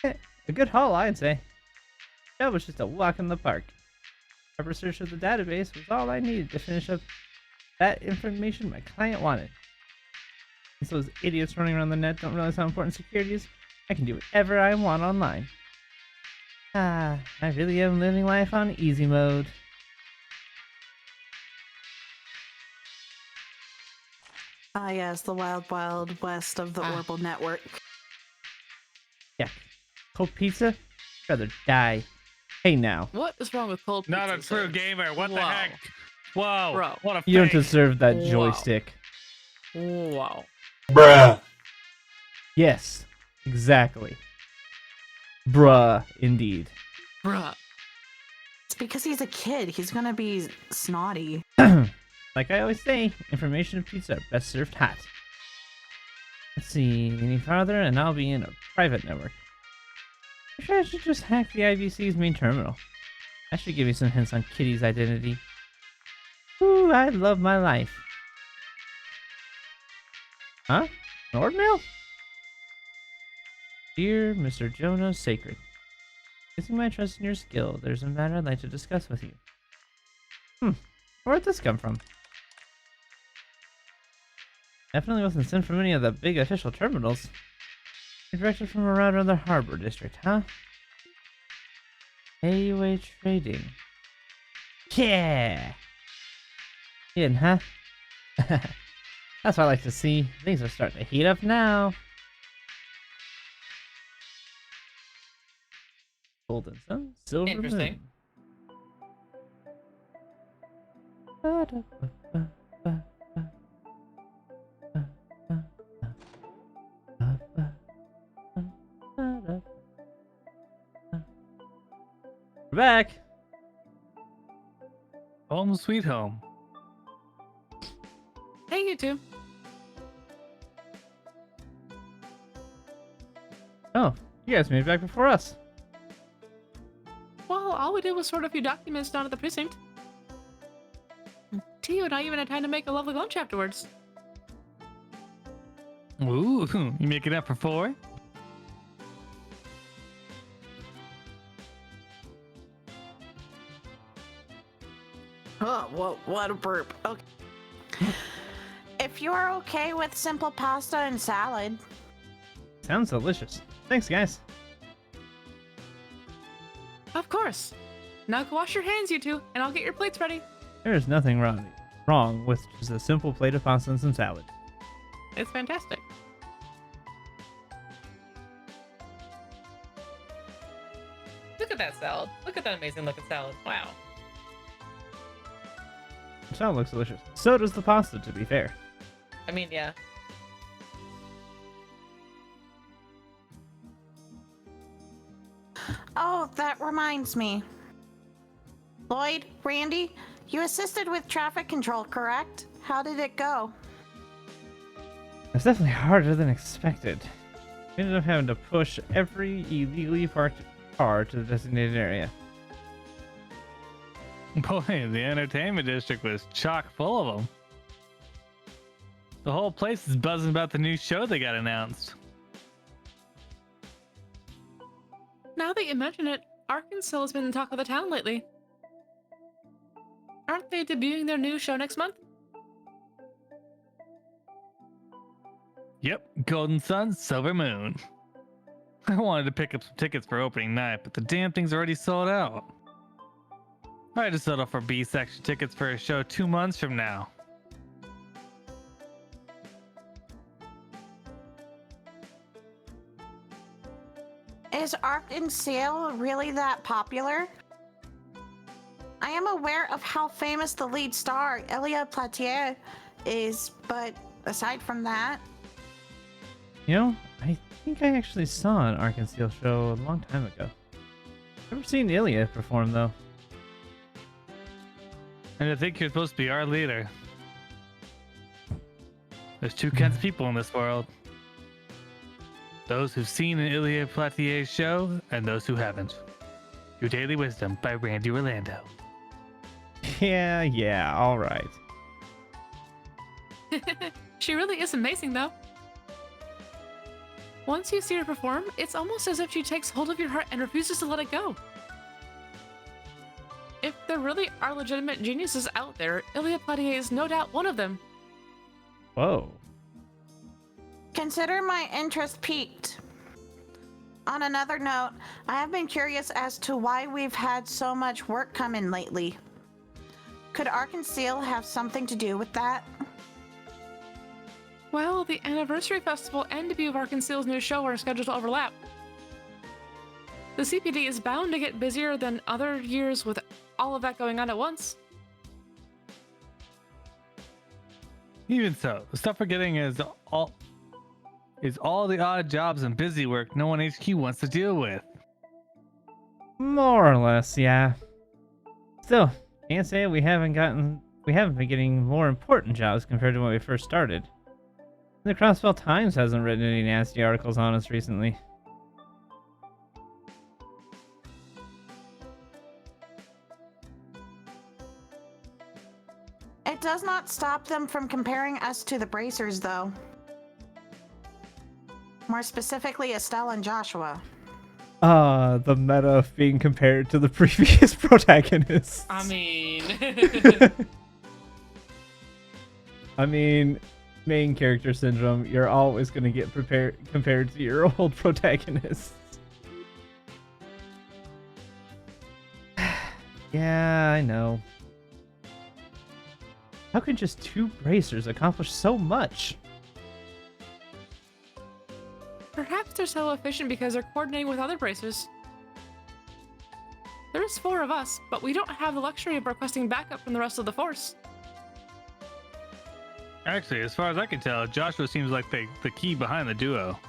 A good haul, I'd say. That was just a walk in the park. A research of the database was all I needed to finish up that information my client wanted. Since those idiots running around the net don't realize how important security is, I can do whatever I want online. I really am living life on easy mode. Yes, the wild, wild west of the Orbital network. Yeah. Cold pizza? I'd rather die. Hey now. What is wrong with cold pizza? Not a true sir? gamer. What the Whoa. heck? Whoa. Bro. What a You don't fake. deserve that Wow. joystick. Wow. Yes, exactly. Bruh, indeed. Bruh. It's because he's a kid. He's gonna be snotty. Like I always say, information and pizza are best served hot. Let's see, any farther and I'll be in a private network. I'm sure I should just hack the IBC's main terminal. I should give you some hints on Kitty's identity. Ooh, I love my life. Huh? An orb mail? Dear Mr. Jonah Sacred, placing my trust in your skill, there's a matter I'd like to discuss with you. Where'd this come from? Definitely wasn't sent from any of the big official terminals. You're directed from around the harbor district, huh? AUA Trading. Yeah! In, huh? That's what I like to see. Things are starting to heat up now. Golden sun, silver Interesting. moon. We're back. Home sweet home. Hey, you two. Oh, you guys made it back before us. Well, all we did was sort a few documents down at the precinct. Tio and I even had time to make a lovely lunch afterwards. Ooh, you making up for 4? Oh, what a burp. Okay. If you are okay with simple pasta and salad. Sounds delicious. Thanks, guys. Of course. Now go wash your hands, you two, and I'll get your plates ready. There is nothing wrong with just a simple plate of pasta and some salad. It's fantastic. Look at that salad. Look at that amazing looking salad. Wow. The salad looks delicious. So does the pasta, to be fair. I mean, yeah. Oh, that reminds me. Lloyd, Randy, you assisted with traffic control, correct? How did it go? It's definitely harder than expected. We ended up having to push every illegally parked car to the designated area. Boy, the entertainment district was chock full of them. The whole place is buzzing about the new show they got announced. Now that you mention it, Arkansas has been the talk of the town lately. Aren't they debuting their new show next month? Yep, Golden Sun, Silver Moon. I wanted to pick up some tickets for opening night, but the damn thing's already sold out. I had to settle for B section tickets for a show 2 months from now. Is Arkansas really that popular? I am aware of how famous the lead star, Elia Platier, is, but aside from that... You know, I think I actually saw an Arkansas show a long time ago. Never seen Ilya perform, though. And I think you're supposed to be our leader. There's two kinds of people in this world. Those who've seen an Ilya Platier show, and those who haven't. Your Daily Wisdom by Randy Orlando. Yeah, alright. She really is amazing, though. Once you see her perform, it's almost as if she takes hold of your heart and refuses to let it go. If there really are legitimate geniuses out there, Ilya Platier is no doubt one of them. Whoa. Consider my interest piqued. On another note, I have been curious as to why we've had so much work come in lately. Could Arkansas have something to do with that? Well, the anniversary festival and debut of Arkansas's new show are scheduled to overlap. The CPD is bound to get busier than other years with all of that going on at once. Even so, the stuff we're getting is all the odd jobs and busy work no one HQ wants to deal with. More or less, yeah. Still, can't say we haven't been getting more important jobs compared to when we first started. The Crossbell Times hasn't written any nasty articles on us recently. It does not stop them from comparing us to the Bracers, though. More specifically, Estelle and Joshua. The meta of being compared to the previous protagonists. I mean... I mean, main character syndrome, you're always going to get compared to your old protagonists. Yeah, I know. How can just two bracers accomplish so much? Perhaps they're so efficient because they're coordinating with other bracers. There's 4 of us, but we don't have the luxury of requesting backup from the rest of the force. Actually, as far as I can tell, Joshua seems like the key behind the duo.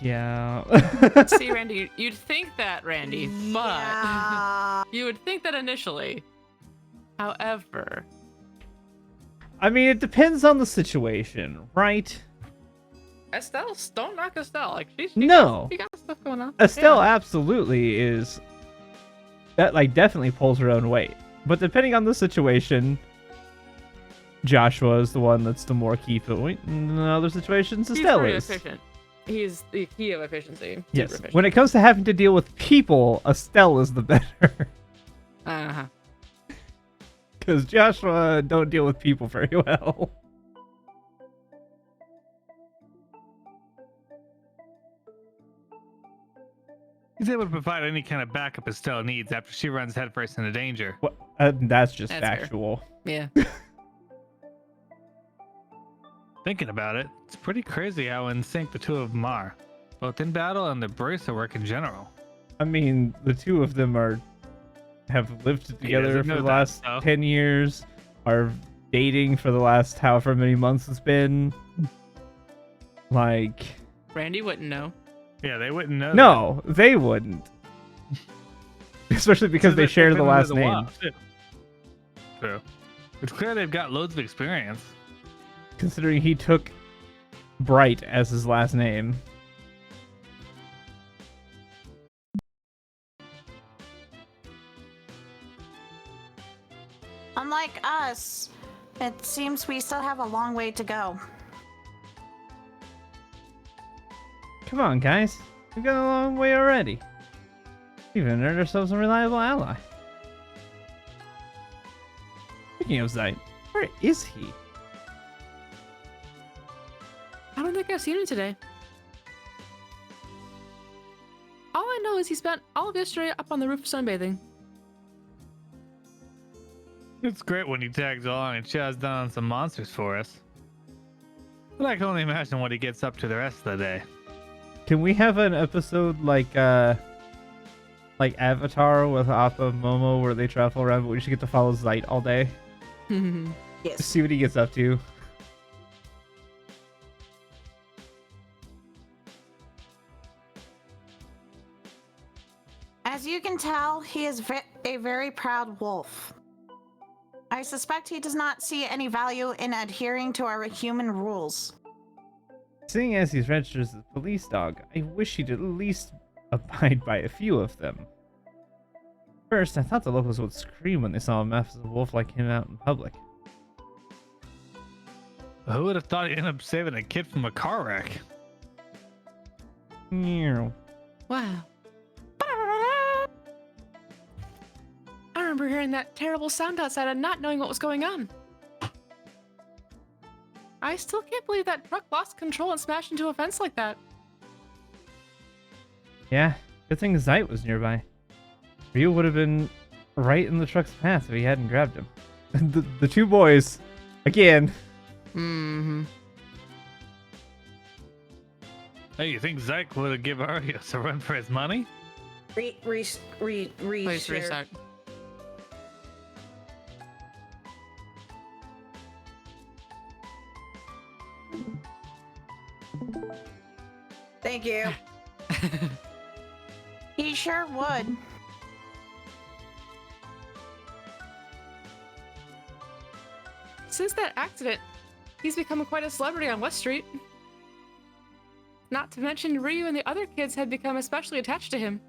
Yeah. See, Randy, you'd think that, Randy, but Yeah. you would think that initially. However, I mean, it depends on the situation, right? Estelle, don't knock Estelle. Like she No. she got stuff going on. Estelle absolutely is that, like, definitely pulls her own weight. But depending on the situation, Joshua is the one that's the more key point. In other situations, He's Estelle very is. efficient. He's the key of efficiency. Yes. Super efficient. When it comes to having to deal with people, Estelle is the better. Uh-huh. Because Joshua don't deal with people very well. He's able to provide any kind of backup Estelle needs after she runs headfirst into danger. What? That's just That's fair. factual. Yeah. Thinking about it, it's pretty crazy how in sync the two of them are, both in battle and the bracer work in general. I mean, the two of them have lived together doesn't for know the that, last though. 10 years, are dating for the last however many months it's been. Like, Randy wouldn't know. Yeah, they wouldn't know. no, they wouldn't. Especially because they share the last name. True. It's clear they've got loads of experience. Considering he took Bright as his last name. Unlike us, it seems we still have a long way to go. Come on, guys. We've got a long way already. We've earned ourselves a reliable ally. Speaking of Zeit, where is he? I don't think I've seen him today. All I know is he spent all of yesterday up on the roof sunbathing. It's great when he tags along and chows down on some monsters for us. But I can only imagine what he gets up to the rest of the day. Can we have an episode like Avatar with Appa and Momo where they travel around, but we should get to follow Zeit all day? Yes. See what he gets up to. As you can tell, he is a very proud wolf. I suspect he does not see any value in adhering to our human rules. Seeing as he's registered as a police dog, I wish he'd at least abide by a few of them. First, I thought the locals would scream when they saw a massive wolf like him out in public. Who would have thought he'd end up saving a kid from a car wreck? Meow. Wow. I remember hearing that terrible sound outside and not knowing what was going on. I still can't believe that truck lost control and smashed into a fence like that. Yeah, good thing Zeit was nearby. Ryu would have been right in the truck's path if he hadn't grabbed him. the two boys, again. Mm-hmm. Hey, you think Zyke would have given Arios a run for his money? Please restart. Thank you. He sure would. Since that accident, he's become quite a celebrity on West Street. Not to mention, Ryu and the other kids had become especially attached to him.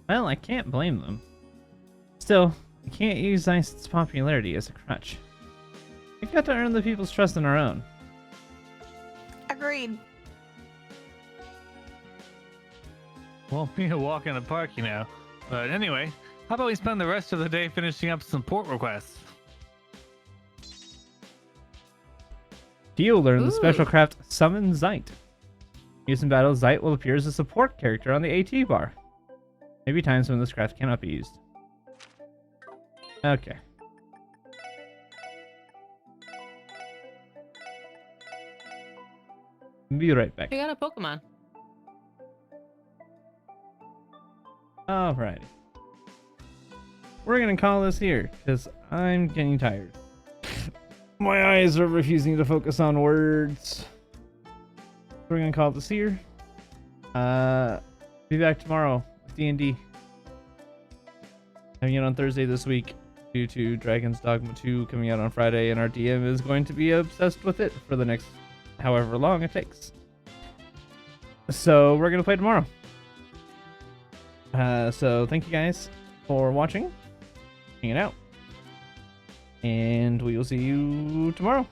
Well, I can't blame them. Still, we can't use Zeit's popularity as a crutch. We've got to earn the people's trust on our own. Agreed. Won't be a walk in the park, you know. But anyway, how about we spend the rest of the day finishing up some port requests? He'll learn the special Ooh. craft Summon Zeit. Used in battle, Zeit will appear as a support character on the AT bar. Maybe times when this craft cannot be used. Okay. Be right back. I got a Pokemon. Alrighty. We're gonna call this here, because I'm getting tired. My eyes are refusing to focus on words. We're gonna call this here. Be back tomorrow with D&D. Having it on Thursday this week due to Dragon's Dogma 2 coming out on Friday, and our DM is going to be obsessed with it for the next however long it takes. So we're gonna play tomorrow. So thank you guys for watching, hanging out, and we will see you tomorrow.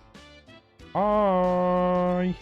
Bye.